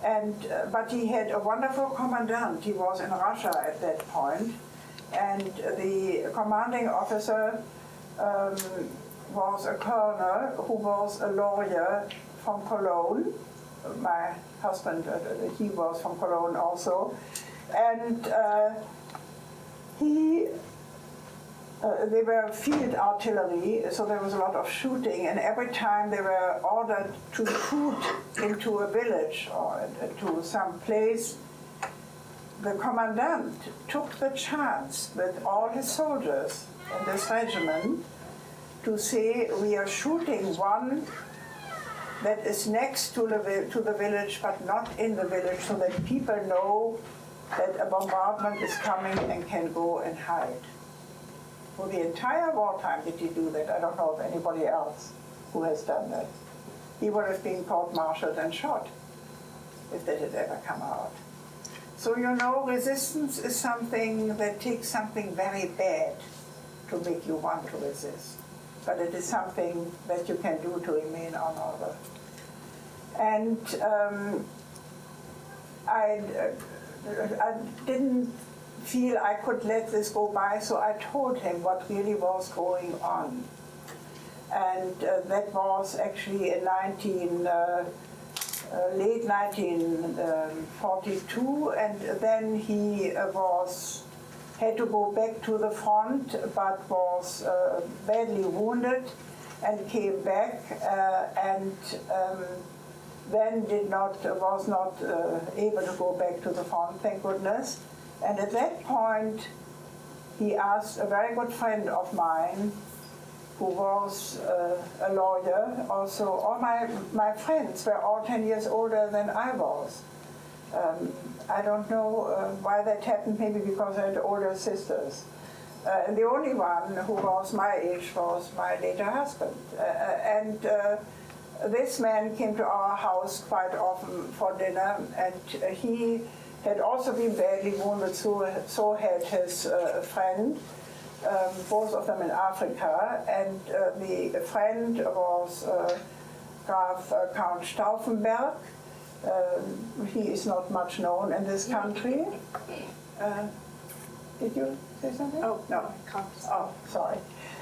But he had a wonderful commandant. He was in Russia at that point, and the commanding officer was a colonel who was a lawyer from Cologne. My husband, he was from Cologne also, and they were field artillery, so there was a lot of shooting, and every time they were ordered to shoot into a village or to some place, the commandant took the chance with all his soldiers in this regiment to say, we are shooting one that is next to the village but not in the village, so that people know that a bombardment is coming and can go and hide. For the entire wartime did he do that. I don't know of anybody else who has done that. He would have been court-martialed and shot if that had ever come out. So you know, resistance is something that takes something very bad to make you want to resist. But it is something that you can do to remain honorable. And I didn't feel I could let this go by, so I told him what really was going on. And that was actually in late 1942, and then he had to go back to the front, but was badly wounded and came back, and then was not able to go back to the front, thank goodness. And at that point, he asked a very good friend of mine, who was a lawyer also. All my friends were all 10 years older than I was. I don't know why that happened, maybe because I had older sisters. And the only one who was my age was my later husband. This man came to our house quite often for dinner, and he had also been badly wounded, so had his friend, both of them in Africa, and the friend was Graf Count Stauffenberg. He is not much known in this country. Did you say something? Oh, no. Oh, sorry.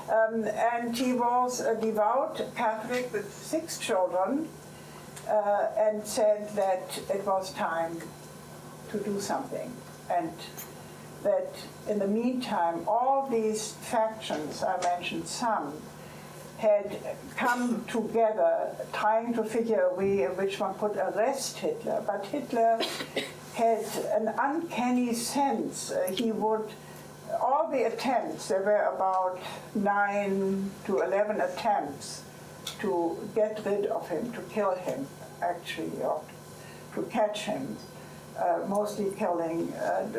And he was a devout Catholic with 6 children, and said that it was time to do something. And that in the meantime, all these factions, I mentioned some, had come together trying to figure a way in which one could arrest Hitler. But Hitler had an uncanny sense. He would, all the attempts, there were about 9 to 11 attempts to get rid of him, to kill him, actually, or to catch him. Mostly killing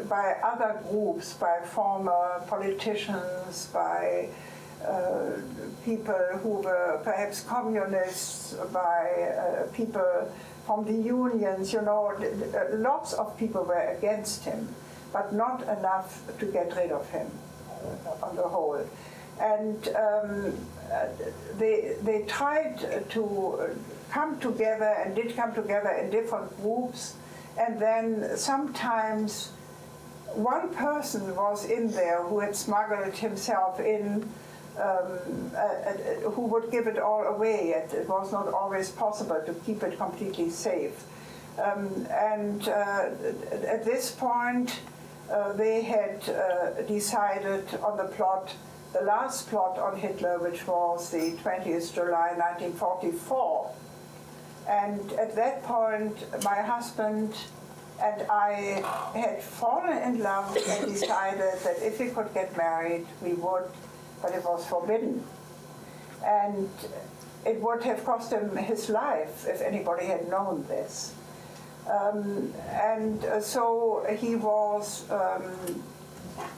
by other groups, by former politicians, by people who were perhaps communists, by people from the unions, you know, lots of people were against him, but not enough to get rid of him on the whole. And they tried to come together and did come together in different groups. And then sometimes one person was in there who had smuggled himself in, who would give it all away. It was not always possible to keep it completely safe. And at this point, they had decided on the plot, the last plot on Hitler, which was the 20th July 1944. And at that point, my husband and I had fallen in love and decided that if we could get married, we would, but it was forbidden. And it would have cost him his life if anybody had known this. So he was,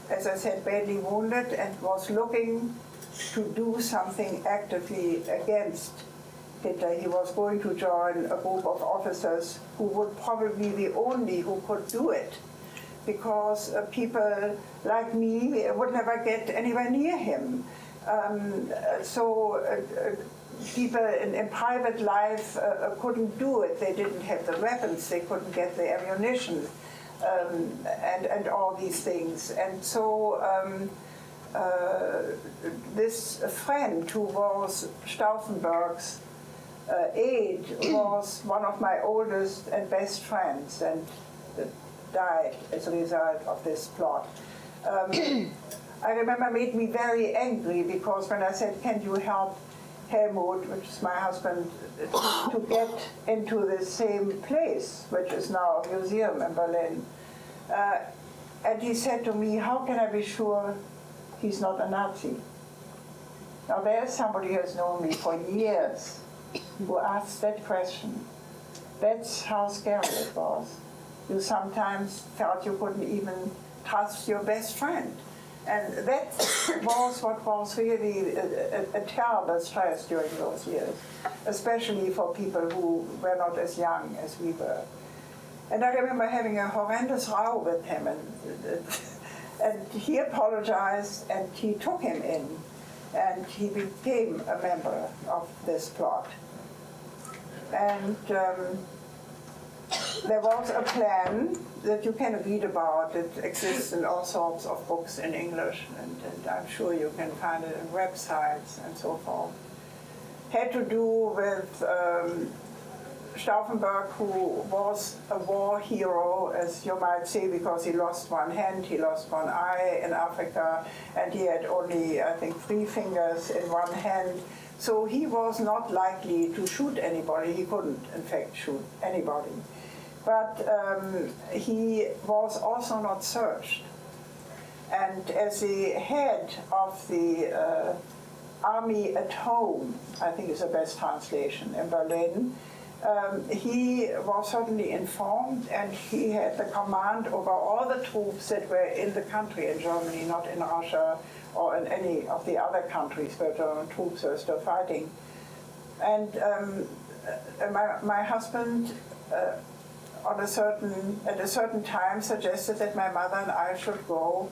as I said, badly wounded and was looking to do something actively against Hitler. He was going to join a group of officers who would probably be the only who could do it, because people like me would never get anywhere near him. People in private life couldn't do it. They didn't have the weapons, they couldn't get the ammunition, and all these things. And so this friend who was Stauffenberg's aide was one of my oldest and best friends, and died as a result of this plot. I remember it made me very angry, because when I said, can you help Helmut, which is my husband, to get into the same place, which is now a museum in Berlin. And he said to me, how can I be sure he's not a Nazi? Now there's somebody who has known me for years who asked that question. That's how scary it was. You sometimes felt you couldn't even trust your best friend. And that was what was really a terrible stress during those years, especially for people who were not as young as we were. And I remember having a horrendous row with him, and he apologized, and he took him in, and he became a member of this plot. And there was a plan that you can read about. It exists in all sorts of books in English, and I'm sure you can find it in websites and so forth. Had to do with Stauffenberg, who was a war hero, as you might say, because he lost one hand, he lost one eye in Africa, and he had only, I think, 3 fingers in one hand. So he was not likely to shoot anybody. He couldn't, in fact, shoot anybody. But he was also not searched. And as the head of the army at home, I think is the best translation, in Berlin, he was certainly informed, and he had the command over all the troops that were in the country, in Germany, not in Russia or in any of the other countries where German troops were still fighting. And my husband, at a certain time, suggested that my mother and I should go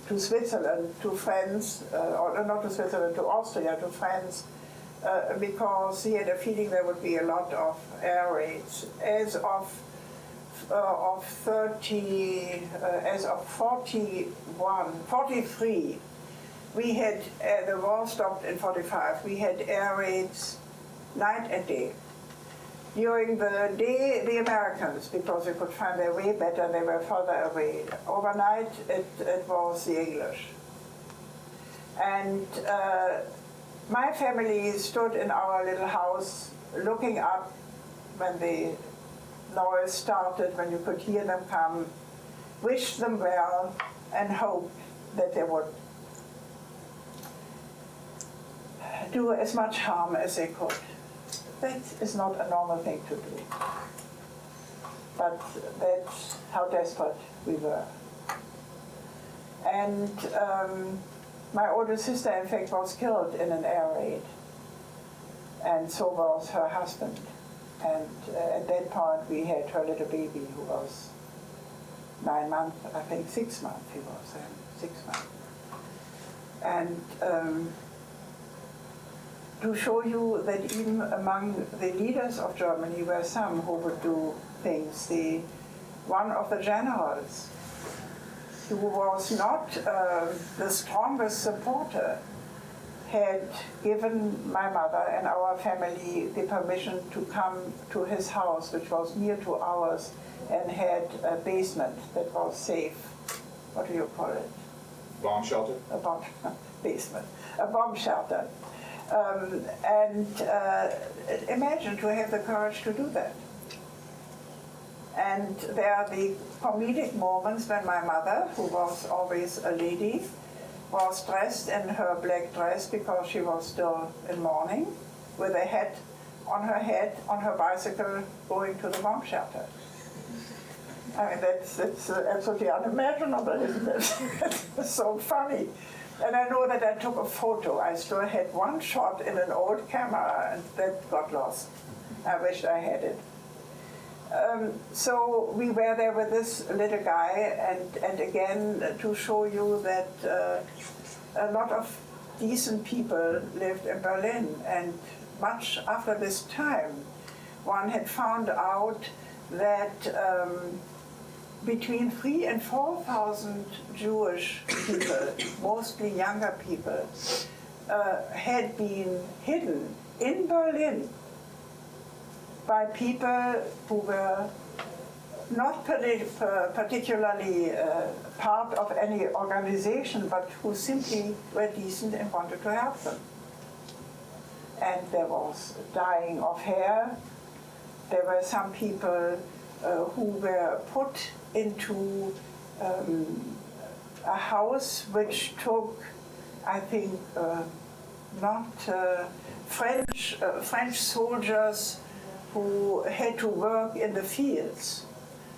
to Switzerland, to friends, or not to Switzerland, to Austria, to friends, because he had a feeling there would be a lot of air raids. As of of 30, as of 43, we had, the war stopped in 45, we had air raids night and day. During the day, the Americans, because they could find their way better, they were further away. Overnight, it was the English. And my family stood in our little house looking up when the noise started, when you could hear them come, wished them well, and hoped that they would do as much harm as they could. That is not a normal thing to do. But that's how desperate we were. And my older sister, in fact, was killed in an air raid. And so was her husband. And at that point, we had her little baby, who was 9 months, I think 6 months he was then, 6 months. And to show you that even among the leaders of Germany were some who would do things. One of the generals, who was not the strongest supporter, had given my mother and our family the permission to come to his house, which was near to ours, and had a basement that was safe. What do you call it? Bomb shelter? A bomb basement, a bomb shelter. Imagine to have the courage to do that. And there are the comedic moments when my mother, who was always a lady, was dressed in her black dress because she was still in mourning, with a hat on her head, on her bicycle, going to the bomb shelter. I mean, that's absolutely unimaginable, isn't it? It's so funny. And I know that I took a photo. I still had one shot in an old camera, and that got lost. I wished I had it. So we were there with this little guy, and again, to show you that a lot of decent people lived in Berlin. And much after this time, one had found out that between 3,000 and 4,000 Jewish people, mostly younger people, had been hidden in Berlin by people who were not particularly part of any organization, but who simply were decent and wanted to help them. And there was dyeing of hair. There were some people who were put into a house which took, I think, French soldiers who had to work in the fields.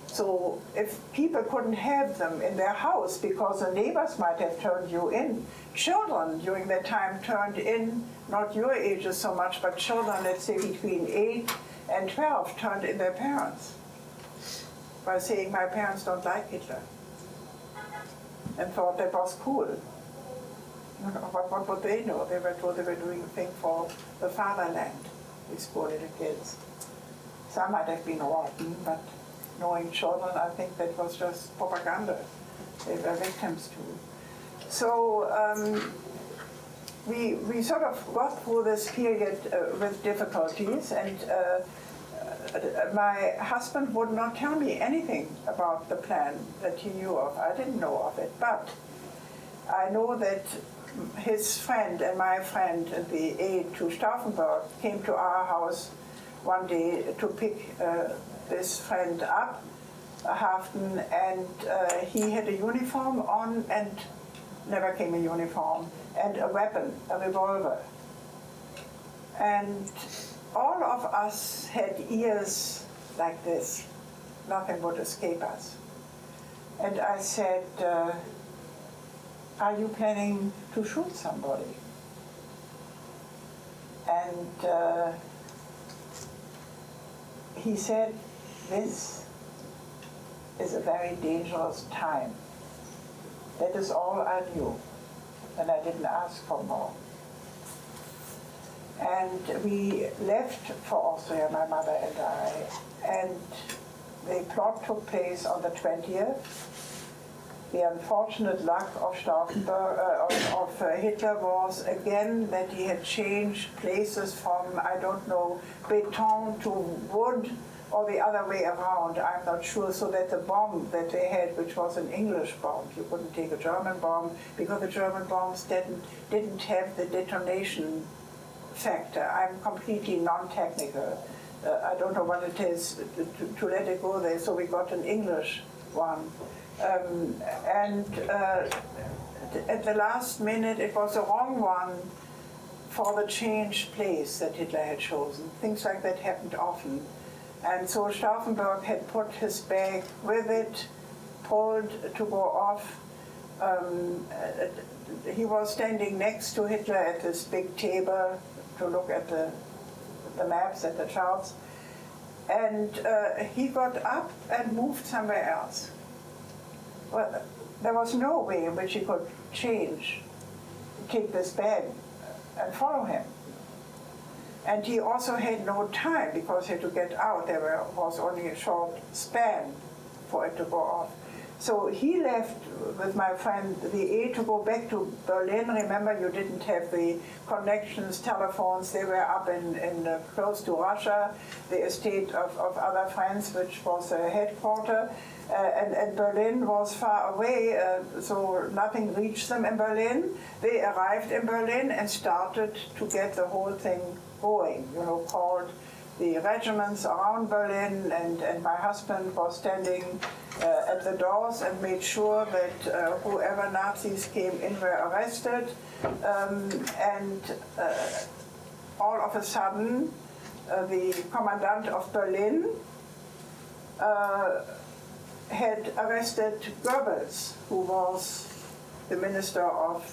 So if people couldn't have them in their house because the neighbors might have turned you in, children during that time turned in, not your ages so much, but children, let's say between 8 and 12, turned in their parents by saying, my parents don't like Hitler, and thought that was cool. What would they know? They were told they were doing a thing for the fatherland, these poor little kids. Some might have been rotten, but knowing children, I think that was just propaganda they were victims to. So we sort of got through this period with difficulties, and my husband would not tell me anything about the plan that he knew of. I didn't know of it, but I know that his friend and my friend, the aide to Stauffenberg, came to our house one day to pick this friend up, Haften, and he had a uniform on and never came in uniform, and a weapon, a revolver. And all of us had ears like this. Nothing would escape us. And I said, are you planning to shoot somebody? And he said, this is a very dangerous time. That is all I knew, and I didn't ask for more. And we left for Austria, my mother and I, and the plot took place on the 20th. The unfortunate luck of Hitler was again that he had changed places from, I don't know, beton to wood, or the other way around, I'm not sure, so that the bomb that they had, which was an English bomb, you couldn't take a German bomb, because the German bombs didn't have the detonation factor. I'm completely non-technical. I don't know what it is to let it go there, so we got an English one. At the last minute, it was the wrong one for the changed place that Hitler had chosen. Things like that happened often. And so Stauffenberg had put his bag with it, pulled to go off. He was standing next to Hitler at this big table to look at the maps, at the charts. And he got up and moved somewhere else. Well, there was no way in which he could take this bag and follow him. And he also had no time because he had to get out. There was only a short span for it to go off. So he left with my friend the A to go back to Berlin. Remember, you didn't have the connections, telephones. They were up in close to Russia, the estate of other friends, which was a headquarter. And Berlin was far away, so nothing reached them in Berlin. They arrived in Berlin and started to get the whole thing going, called the regiments around Berlin, and my husband was standing at the doors and made sure that whoever Nazis came in were arrested. All of a sudden, the commandant of Berlin had arrested Goebbels, who was the minister of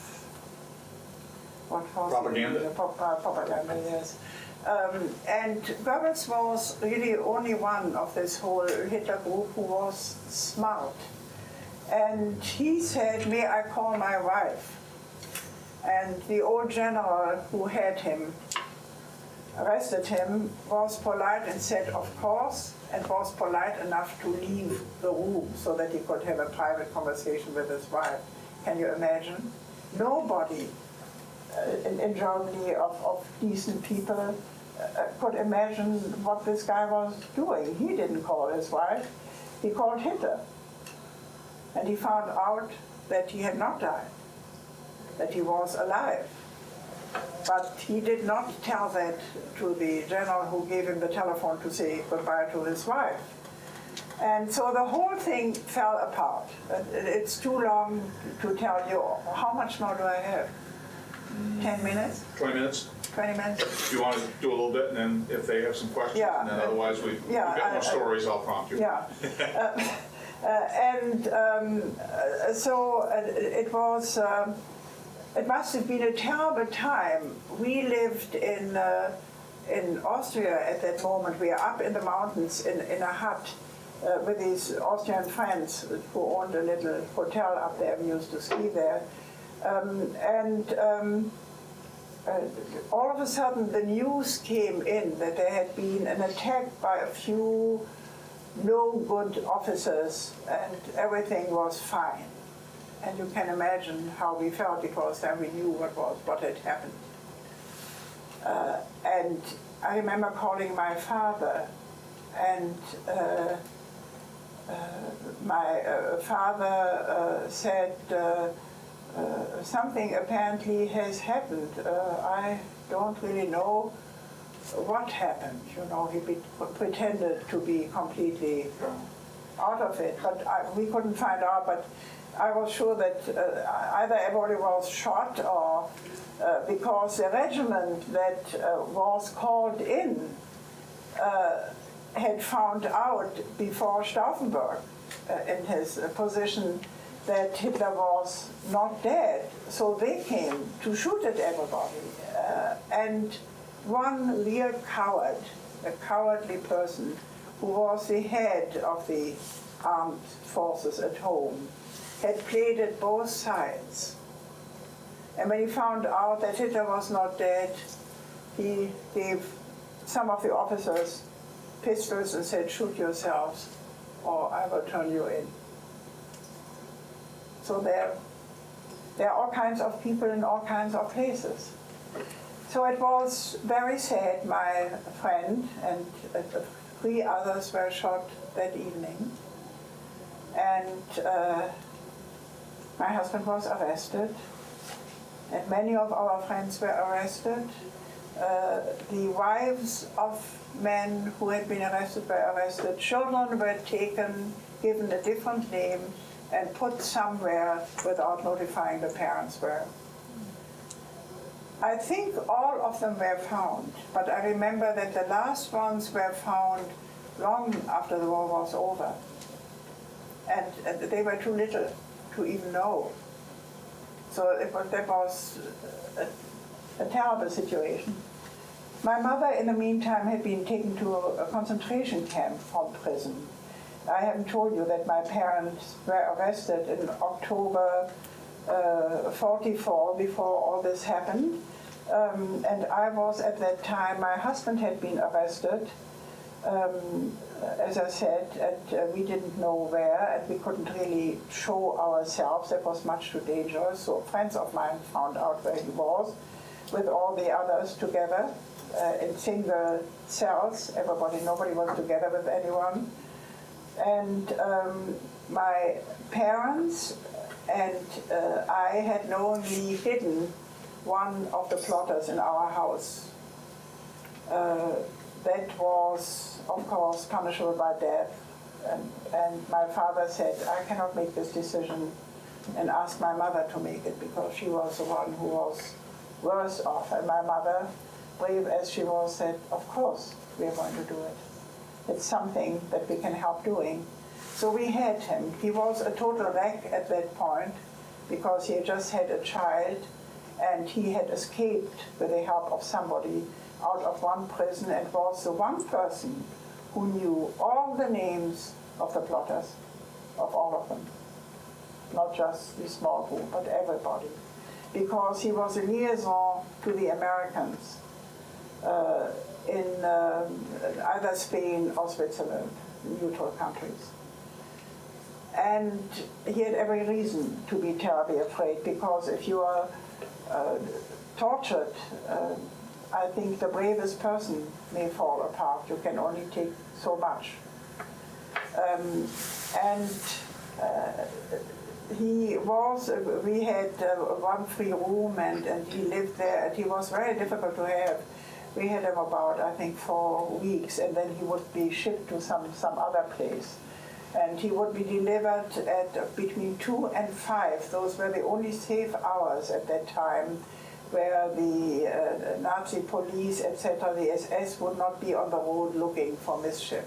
Propaganda. Propaganda, yes. And Goebbels was really only one of this whole Hitler group who was smart. And he said, "May I call my wife?" And the old general who had him, arrested him, was polite and said, "Of course," and was polite enough to leave the room so that he could have a private conversation with his wife. Can you imagine? Nobody in Germany of decent people could imagine what this guy was doing. He didn't call his wife, he called Hitler. And he found out that he had not died, that he was alive. But he did not tell that to the general who gave him the telephone to say goodbye to his wife. And so the whole thing fell apart. It's too long to tell you. How much more do I have? 10 minutes? 20 minutes? 20 minutes? If you want to do a little bit, and then if they have some questions, Yeah. and then otherwise we've got more stories, I'll prompt you. Yeah. So it was, it must have been a terrible time. We lived in Austria at that moment. We are up in the mountains in a hut with these Austrian friends who owned a little hotel up there. We used to ski there. All of a sudden the news came in that there had been an attack by a few no good officers and everything was fine. And you can imagine how we felt because then we knew what had happened. And I remember calling my father, and my father said, something apparently has happened. I don't really know what happened. He pretended to be completely out of it, but we couldn't find out. But I was sure that either everybody was shot or because the regiment that was called in had found out before Stauffenberg in his position that Hitler was not dead, so they came to shoot at everybody. And one real coward, a cowardly person, who was the head of the armed forces at home, had played at both sides. And when he found out that Hitler was not dead, he gave some of the officers pistols and said, "Shoot yourselves." or I will turn you in. So there are all kinds of people in all kinds of places. So it was very sad. My friend and 3 others were shot that evening. And my husband was arrested. And many of our friends were arrested. The wives of men who had been arrested were arrested. Children were taken, given a different name, and put somewhere without notifying the parents where. I think all of them were found, but I remember that the last ones were found long after the war was over. And they were too little to even know. So that was a terrible situation. My mother, in the meantime, had been taken to a concentration camp from prison. I haven't told you that my parents were arrested in October 44, before all this happened. And I was at that time, my husband had been arrested, as I said, and we didn't know where, and we couldn't really show ourselves. That was much too dangerous. So friends of mine found out where he was, with all the others together in single cells. Nobody was together with anyone. And my parents and I had knowingly hidden one of the plotters in our house. That was, of course, punishable by death. And my father said, I cannot make this decision, and asked my mother to make it, because she was the one who was worse off. And my mother, brave as she was, said, of course, we are going to do it. It's something that we can help doing. So we had him. He was a total wreck at that point, because he had just had a child, and he had escaped with the help of somebody out of one prison, and was the one person who knew all the names of the plotters, of all of them. Not just the small group, but everybody. Because he was a liaison to the Americans in either Spain or Switzerland, neutral countries. And he had every reason to be terribly afraid, because if you are tortured, I think the bravest person may fall apart. You can only take so much. We had one free room, and he lived there, and he was very difficult to have. We had him about, I think, 4 weeks, and then he would be shipped to some other place. And he would be delivered at between 2 and 5. Those were the only safe hours at that time, where the Nazi police, etc., the SS, would not be on the road looking for mischief.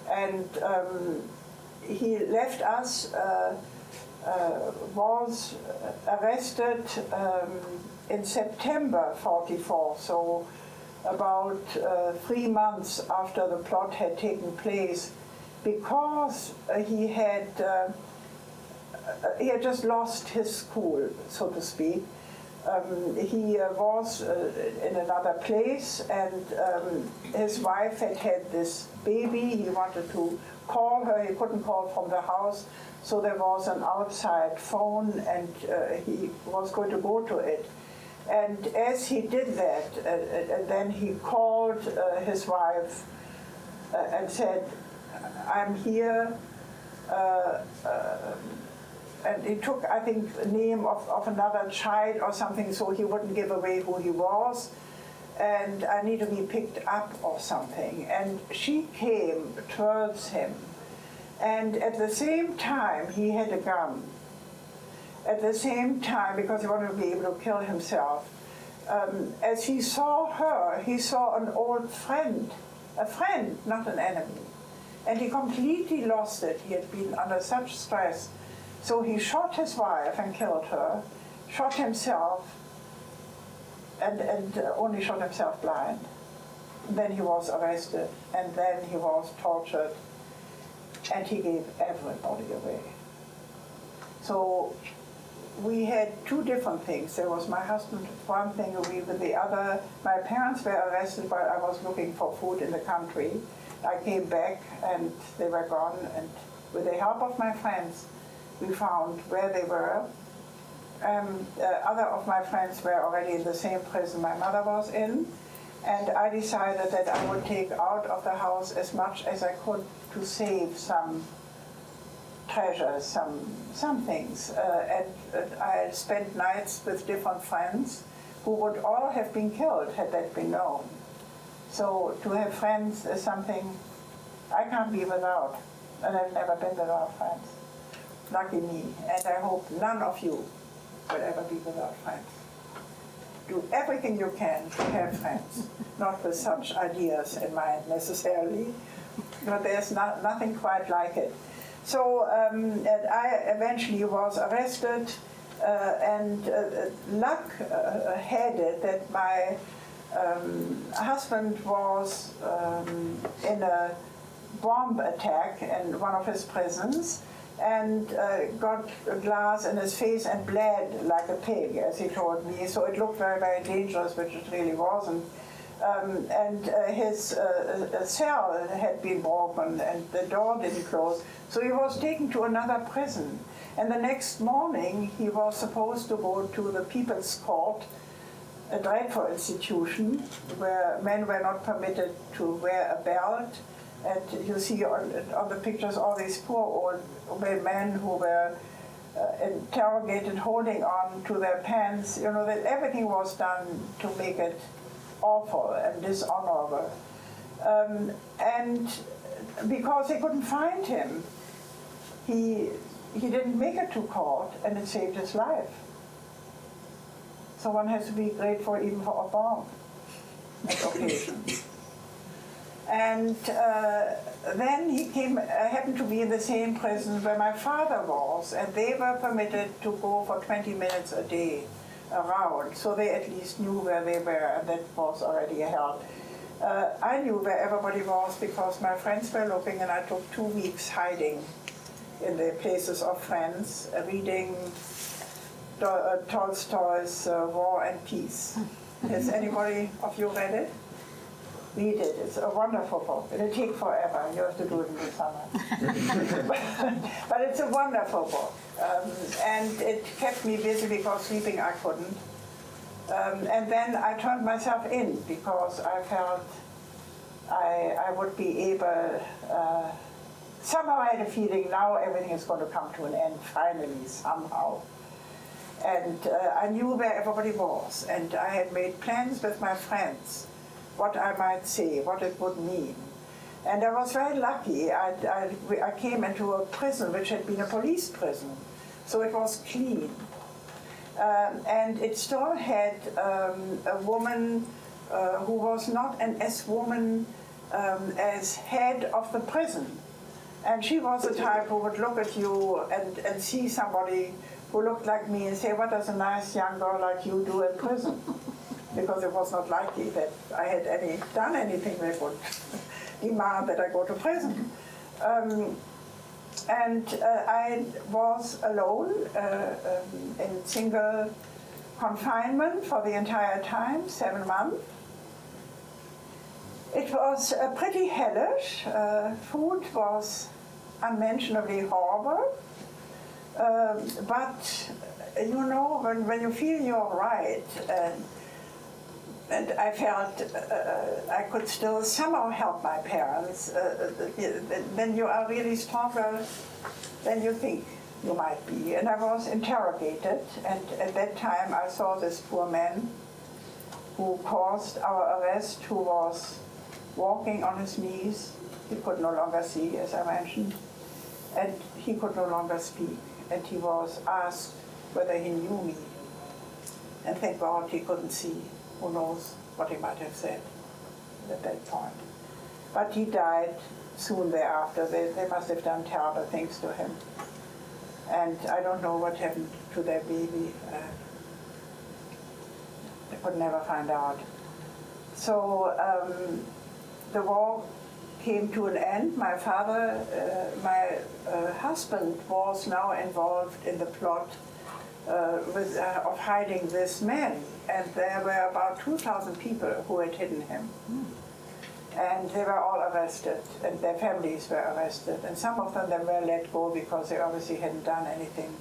And he left us, was arrested in September 44, so about 3 months after the plot had taken place, because he had just lost his school, so to speak. He was in another place, and his wife had this baby. He wanted to call her. He couldn't call from the house, so there was an outside phone, and he was going to go to it. And as he did that, and then he called his wife and said, I'm here. And he took, I think, the name of another child or something, so he wouldn't give away who he was. And I need to be picked up or something. And she came towards him. And at the same time, he had a gun. At the same time, because he wanted to be able to kill himself, as he saw her, he saw an old friend, a friend, not an enemy. And he completely lost it. He had been under such stress. So he shot his wife and killed her, shot himself, and only shot himself blind. Then he was arrested, and then he was tortured, and he gave everybody away. So we had 2 different things. There was my husband, one thing, we with the other. My parents were arrested while I was looking for food in the country. I came back and they were gone, and with the help of my friends, we found where they were. Other of my friends were already in the same prison my mother was in, and I decided that I would take out of the house as much as I could to save some treasures, some things. And I spent nights with different friends who would all have been killed had that been known. So to have friends is something I can't be without, and I've never been without friends. Lucky me, and I hope none of you will ever be without friends. Do everything you can to have friends, not with such ideas in mind necessarily, but there's nothing quite like it. So and I eventually was arrested, and luck had it that my husband was in a bomb attack in one of his prisons, and got a glass in his face and bled like a pig, as he told me. So it looked very, very dangerous, which it really wasn't. And his cell had been broken and the door didn't close. So he was taken to another prison. And the next morning, he was supposed to go to the People's Court, a dreadful institution where men were not permitted to wear a belt. And you see on the pictures all these poor old men who were interrogated, holding on to their pants. You know, that everything was done to make it awful and dishonorable. And because they couldn't find him, he didn't make it to court, and it saved his life. So one has to be grateful even for a bomb at occasion. And then he happened to be in the same prison where my father was, and they were permitted to go for 20 minutes a day around, so they at least knew where they were, and that was already a help. I knew where everybody was because my friends were looking, and I took 2 weeks hiding in the places of friends, reading Tolstoy's War and Peace. Has anybody of you read it? Read it. It's a wonderful book. It'll take forever. You have to do it in the summer. But it's a wonderful book. And it kept me busy because sleeping I couldn't. And then I turned myself in because I felt I would be able, somehow I had a feeling now everything is going to come to an end, finally, somehow. And I knew where everybody was, and I had made plans with my friends, what I might say, what it would mean. And I was very lucky. I came into a prison which had been a police prison, so it was clean. And it still had a woman who was not an S-woman as head of the prison. And she was the type who would look at you and see somebody who looked like me and say, what does a nice young girl like you do in prison? Because it was not likely that I had done anything that would demand that I go to prison. And I was alone in single confinement for the entire time, 7 months. It was pretty hellish. Food was unmentionably horrible. But, you know, when you feel you're right, and I felt I could still somehow help my parents, then you are really stronger than you think you might be. And I was interrogated, and at that time I saw this poor man who caused our arrest, who was walking on his knees. He could no longer see, as I mentioned, and he could no longer speak. And he was asked whether he knew me. And thank God he couldn't see. Who knows what he might have said at that point. But he died soon thereafter. They must have done terrible things to him. And I don't know what happened to their baby. They could never find out. So the war came to an end. My father, my husband was now involved in the plot of hiding this man. And there were about 2,000 people who had hidden him. And they were all arrested, and their families were arrested, and some of them were let go because they obviously hadn't done anything.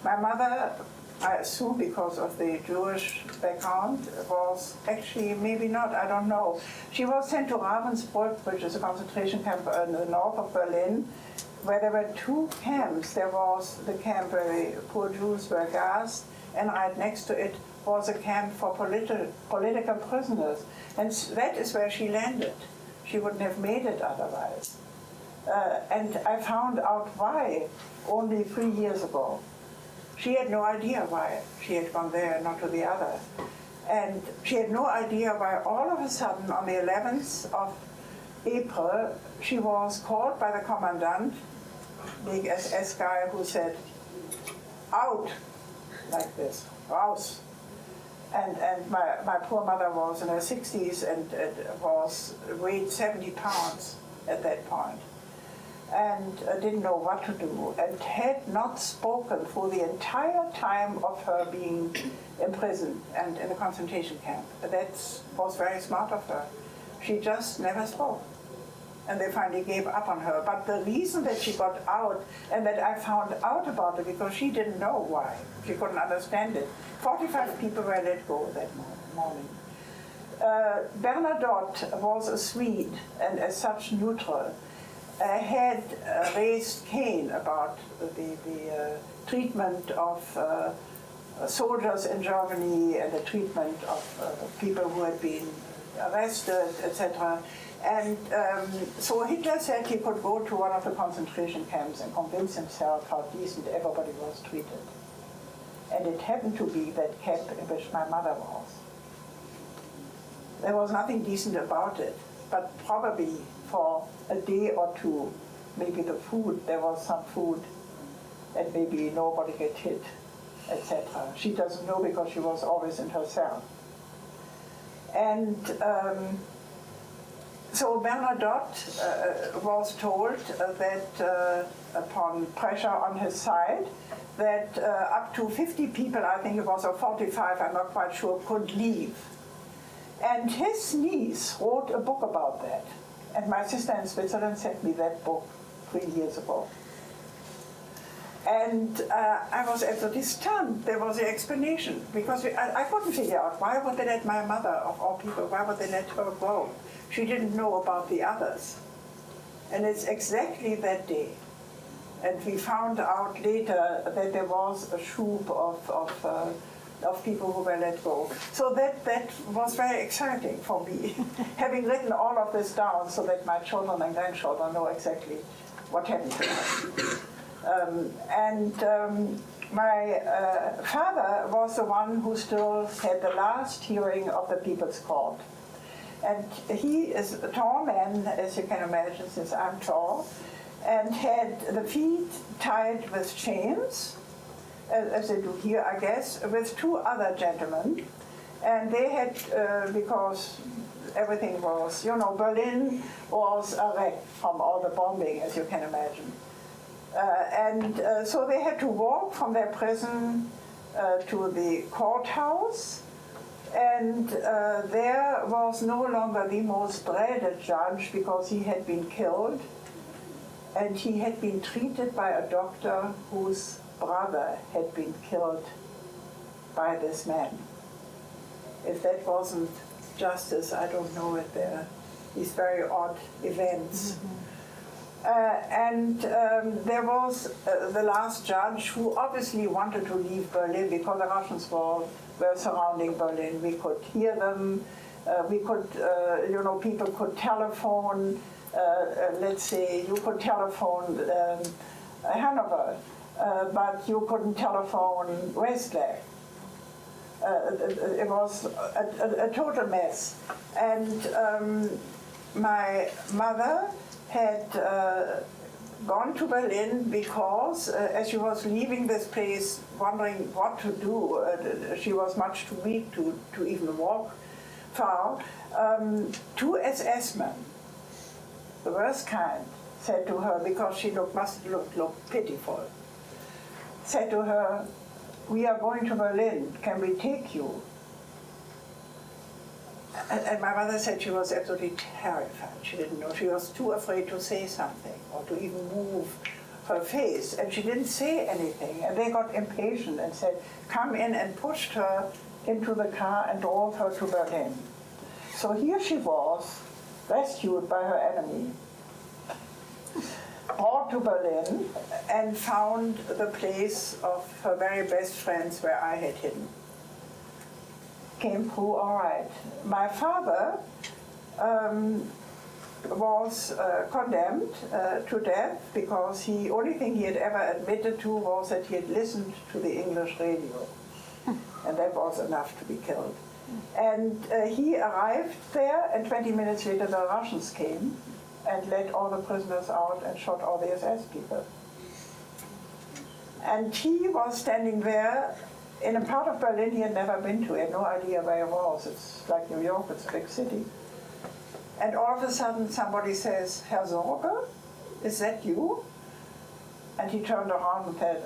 My mother, I assume because of the Jewish background, was actually, maybe not, I don't know. She was sent to Ravensbrück, which is a concentration camp in the north of Berlin, where there were two camps. There was the camp where the poor Jews were gassed, and right next to it was a camp for political prisoners. And that is where she landed. She wouldn't have made it otherwise. And I found out why only 3 years ago. She had no idea why she had gone there and not to the other. And she had no idea why all of a sudden on the 11th of April, she was called by the commandant, big SS guy, who said, out, like this, raus. And my poor mother was in her 60s and weighed 70 pounds at that point, and didn't know what to do, and had not spoken for the entire time of her being imprisoned and in a concentration camp. That was very smart of her. She just never spoke. And they finally gave up on her. But the reason that she got out, and that I found out about it, because she didn't know why. She couldn't understand it. 45 people were let go that morning. Bernadotte was a Swede, and as such neutral, had raised Cain about the treatment of soldiers in Germany and the treatment of people who had been arrested, etc. And so Hitler said he could go to one of the concentration camps and convince himself how decent everybody was treated. And it happened to be that camp in which my mother was. There was nothing decent about it, but probably for a day or two, maybe the food, there was some food, and maybe nobody get hit, etc. She doesn't know because she was always in her cell. And so Bernadotte was told that upon pressure on his side, that up to 50 people, I think it was, or 45, I'm not quite sure, could leave. And his niece wrote a book about that. And my sister in Switzerland sent me that book 3 years ago. And I was absolutely stunned. There was the explanation, because I couldn't figure out why would they let my mother, of all people, why would they let her go? She didn't know about the others. And it's exactly that day. And we found out later that there was a troop of people who were let go. So that was very exciting for me, having written all of this down so that my children and grandchildren know exactly what happened to them. My father was the one who still had the last hearing of the People's Court. And he is a tall man, as you can imagine, since I'm tall, and had the feet tied with chains, as they do here, I guess, with two other gentlemen. And they had, because everything was, Berlin was a wreck from all the bombing, as you can imagine. So they had to walk from their prison to the courthouse. And there was no longer the most dreaded judge because he had been killed. And he had been treated by a doctor whose brother had been killed by this man. If that wasn't justice, I don't know it. There are these very odd events. There was the last judge who obviously wanted to leave Berlin because the Russians were surrounding Berlin. We could hear them. We could, people could telephone. Let's say you could telephone Hanover, but you couldn't telephone Westlake. It was a total mess. And my mother had gone to Berlin because as she was leaving this place, wondering what to do, she was much too weak to even walk far, two SS men, the worst kind, said to her, because she must look pitiful, said to her, "We are going to Berlin, can we take you?" And my mother said she was absolutely terrified. She didn't know. She was too afraid to say something or to even move her face. And she didn't say anything. And they got impatient and said, come in, and pushed her into the car and drove her to Berlin. So here she was, rescued by her enemy, brought to Berlin, and found the place of her very best friends where I had hidden. Came through all right. My father was condemned to death because the only thing he had ever admitted to was that he had listened to the English radio. And that was enough to be killed. And he arrived there, and 20 minutes later the Russians came and let all the prisoners out and shot all the SS people. And he was standing there in a part of Berlin he had never been to. He had no idea where it was. It's like New York, it's a big city. And all of a sudden somebody says, Herr Sorge, is that you? And he turned around and said,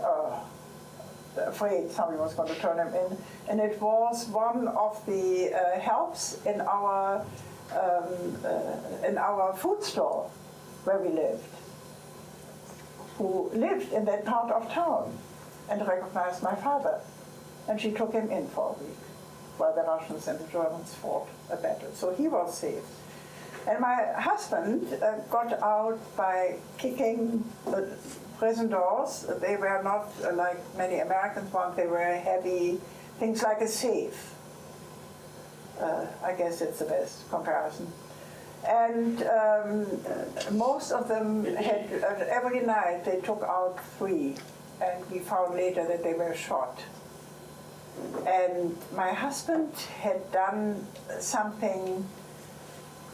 afraid somebody was going to turn him in. And it was one of the helps in our food store where we lived, who lived in that part of town and recognized my father. And she took him in for a week while the Russians and the Germans fought a battle. So he was safe. And my husband got out by kicking the prison doors. They were not like many American ones. They were heavy, things like a safe. I guess it's the best comparison. And most of them had, every night they took out 3. And we found later that they were shot. And my husband had done something,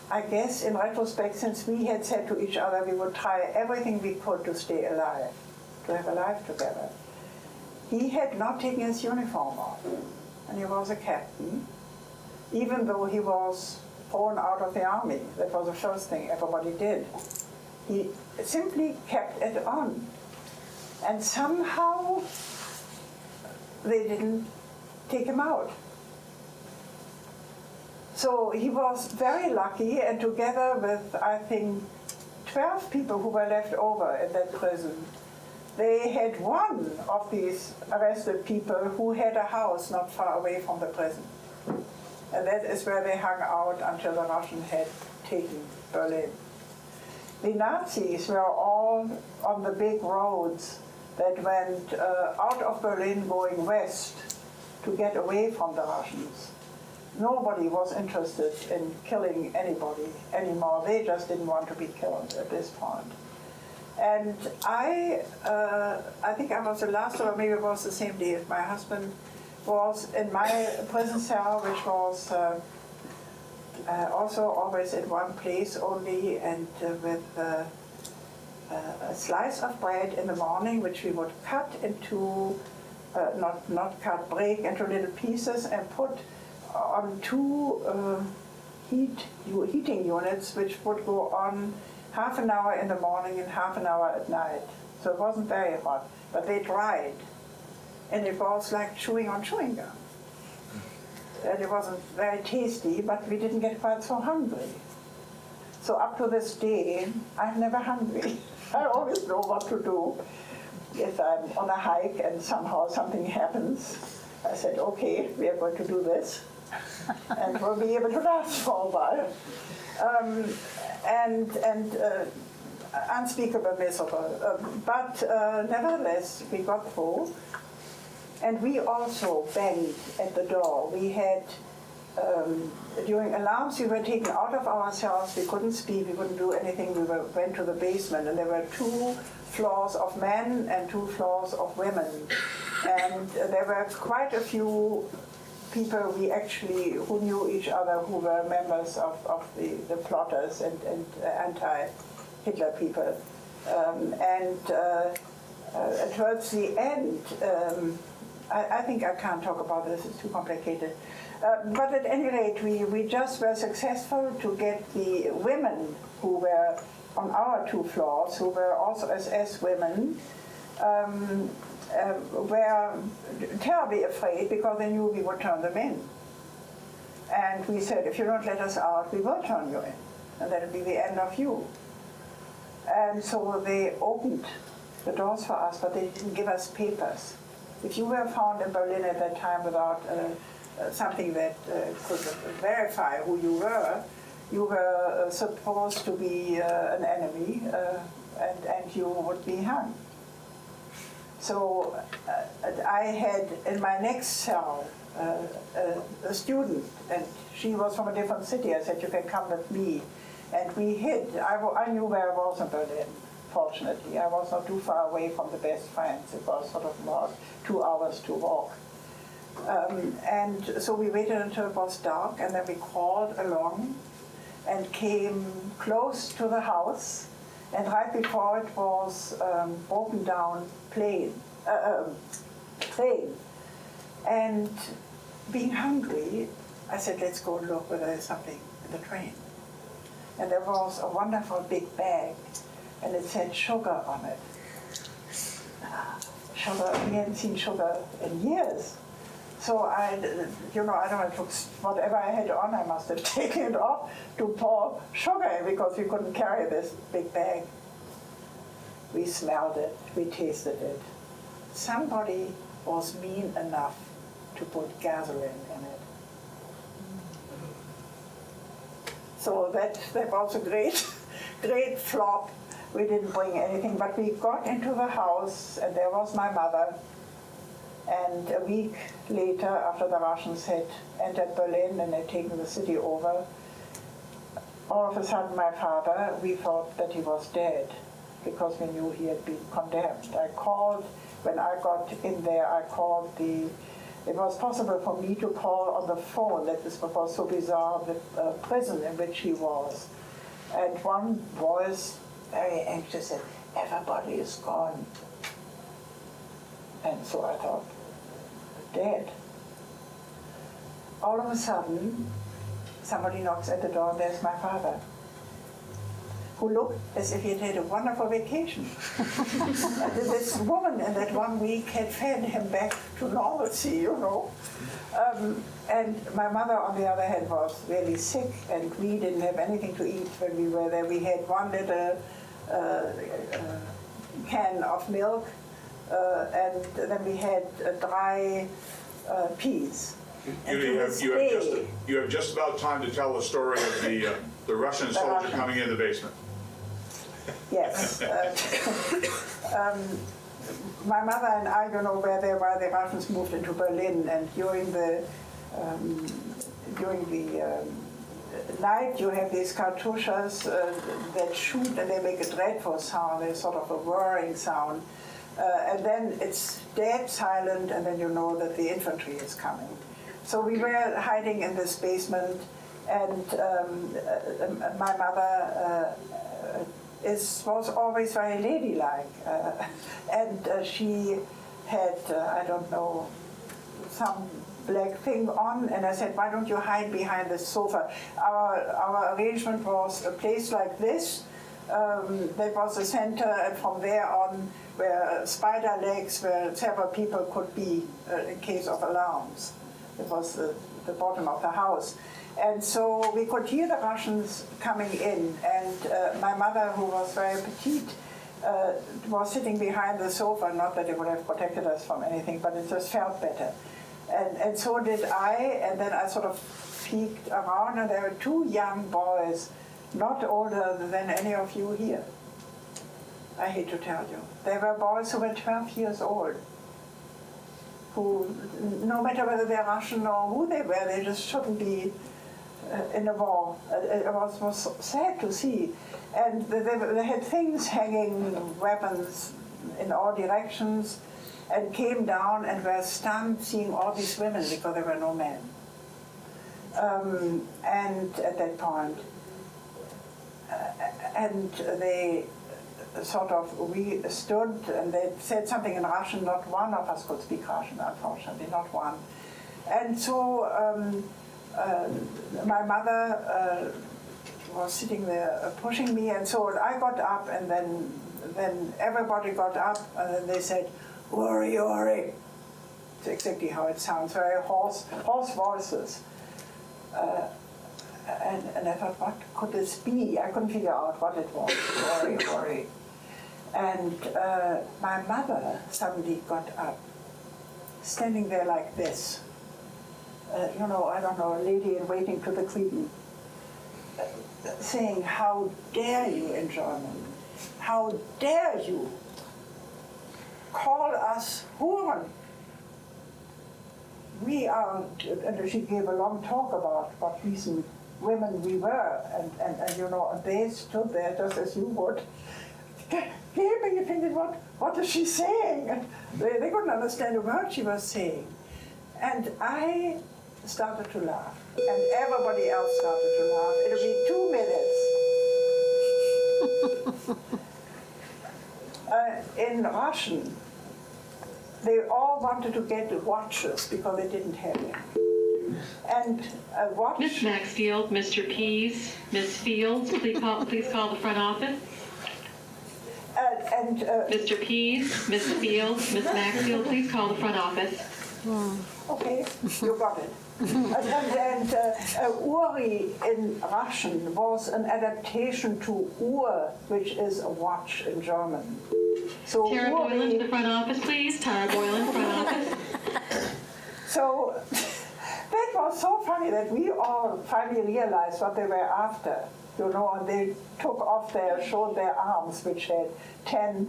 I guess in retrospect, since we had said to each other we would try everything we could to stay alive, to have a life together. He had not taken his uniform off, and he was a captain, even though he was thrown out of the army. That was the first thing everybody did. He simply kept it on. And somehow they didn't take him out. So he was very lucky, and together with, I think, 12 people who were left over in that prison, they had one of these arrested people who had a house not far away from the prison. And that is where they hung out until the Russians had taken Berlin. The Nazis were all on the big roads that went out of Berlin going west to get away from the Russians. Nobody was interested in killing anybody anymore. They just didn't want to be killed at this point. And I think I was the last, or maybe it was the same day as my husband was in my prison cell, which was also always in one place only, and with a slice of bread in the morning, which we would cut into, break into little pieces and put on 2 heating units, which would go on half an hour in the morning and half an hour at night. So it wasn't very hot, but they dried. And it was like chewing on chewing gum. And it wasn't very tasty, but we didn't get quite so hungry. So up to this day, I'm never hungry. I always know what to do. If I'm on a hike and somehow something happens, I said, okay, we are going to do this. And we'll be able to last for a while. Unspeakable miserable. But nevertheless, we got through. And we also banged at the door. We had, during alarms, we were taken out of our cells. We couldn't speak, we couldn't do anything. We went to the basement, and there were 2 floors of men and 2 floors of women. And there were quite a few people who knew each other, who were members of the plotters and anti-Hitler people. Towards the end, I think I can't talk about this, it's too complicated. But at any rate, we just were successful to get the women who were on our 2 floors, who were also SS women, were terribly afraid because they knew we would turn them in. And we said, if you don't let us out, we will turn you in. And that'll be the end of you. And so they opened the doors for us, but they didn't give us papers. If you were found in Berlin at that time without something that could verify who you were supposed to be an enemy, and you would be hung. So I had in my next cell a student, and she was from a different city. I said, you can come with me. And we hid. I knew where I was in Berlin, fortunately. I was not too far away from the best friends. It was sort of about 2 hours to walk. And so we waited until it was dark, and then we crawled along and came close to the house. And right before it was broken down train. And being hungry, I said, let's go look whether there's something in the train. And there was a wonderful big bag, and it said sugar on it. Sugar, we hadn't seen sugar in years. So I don't know, took whatever I had on, I must have taken it off to pour sugar in, because we couldn't carry this big bag. We smelled it, we tasted it. Somebody was mean enough to put gasoline in it. So that was a great flop. We didn't bring anything, but we got into the house, and there was my mother. And a week later, after the Russians had entered Berlin and had taken the city over, all of a sudden my father, we thought that he was dead, because we knew he had been condemned. When I got in there, it was possible for me to call on the phone. That was so bizarre, the prison in which he was. And one voice, very anxious, said, everybody is gone. And so I thought, dead. All of a sudden, somebody knocks at the door, and there's my father, who looked as if he had had a wonderful vacation. And this woman in that 1 week had fed him back to normalcy, And my mother, on the other hand, was really sick, and we didn't have anything to eat when we were there. We had one little can of milk, and then we had dry peas. You have just about time to tell the story of the Russian soldier coming in the basement. Yes. My mother and I, where they were, the Russians moved into Berlin, and during the night you have these cartouches that shoot, and they make a dreadful sound. There's sort of a whirring sound. And then it's dead silent, and then you know that the infantry is coming. So we were hiding in this basement, and my mother was always very ladylike, and she had, some black thing on, and I said, why don't you hide behind the sofa? Our arrangement was a place like this. That was the center, and from there on were spider legs where several people could be in case of alarms. It was the bottom of the house. And so we could hear the Russians coming in, and my mother, who was very petite, was sitting behind the sofa. Not that it would have protected us from anything, but it just felt better. And so did I, and then I sort of peeked around, and there were 2 young boys, not older than any of you here. I hate to tell you. They were boys who were 12 years old, who, no matter whether they're Russian or who they were, they just shouldn't be in a war. It was sad to see. And they had things hanging, weapons in all directions, and came down and were stunned seeing all these women because there were no men. And at that point, and they sort of, we stood, and they said something in Russian. Not one of us could speak Russian, unfortunately, not one. And so my mother was sitting there pushing me, and so I got up, and then everybody got up, and then they said, "Worry, worry." It's exactly how it sounds, very hoarse voices. And I thought, what could this be? I couldn't figure out what it was. Worry. And my mother suddenly got up, standing there like this. I don't know, a lady in waiting to the Queen, saying, "How dare you," in German, "how dare you call us Huren? We are," and she gave a long talk about what decent women we were, and they stood there just as you would, gaping and thinking, what is she saying? And they couldn't understand a word she was saying. And I started to laugh, and everybody else started to laugh. It'll be 2 minutes. In Russian, they all wanted to get watches because they didn't have them. And a watch... Miss Maxfield, Mr. Pease, Miss Fields, please call the front office. Mr. Pease, Miss Fields, Miss Maxfield, please call the front office. Okay, you got it. and Uri in Russian was an adaptation to Uhr, which is a watch in German. So Tara Boylan to the front office, please. Tara Boylan, front office. So that was so funny that we all finally realized what they were after, and they took off showed their arms, which had 10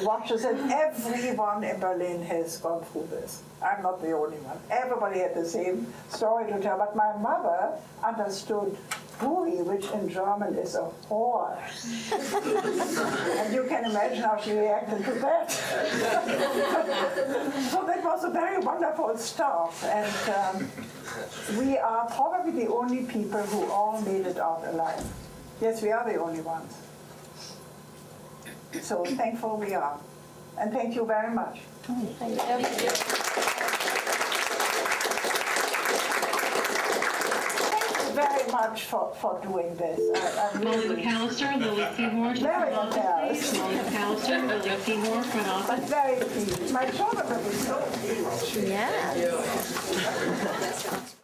watches, and everyone in Berlin has gone through this. I'm not the only one. Everybody had the same story to tell, but my mother understood Buri, which in German is a whore. And you can imagine how she reacted to that. So that was a very wonderful start, and we are probably the only people who all made it out alive. Yes, we are the only ones. So thankful we are. And thank you very much. Thank you. Thank you very much for doing this. Molly McAllister, Lily Seymour, Very front office, please. Molly McAllister, Lily Seymour, front office. But very pleased. My children will be so pleased. Yeah.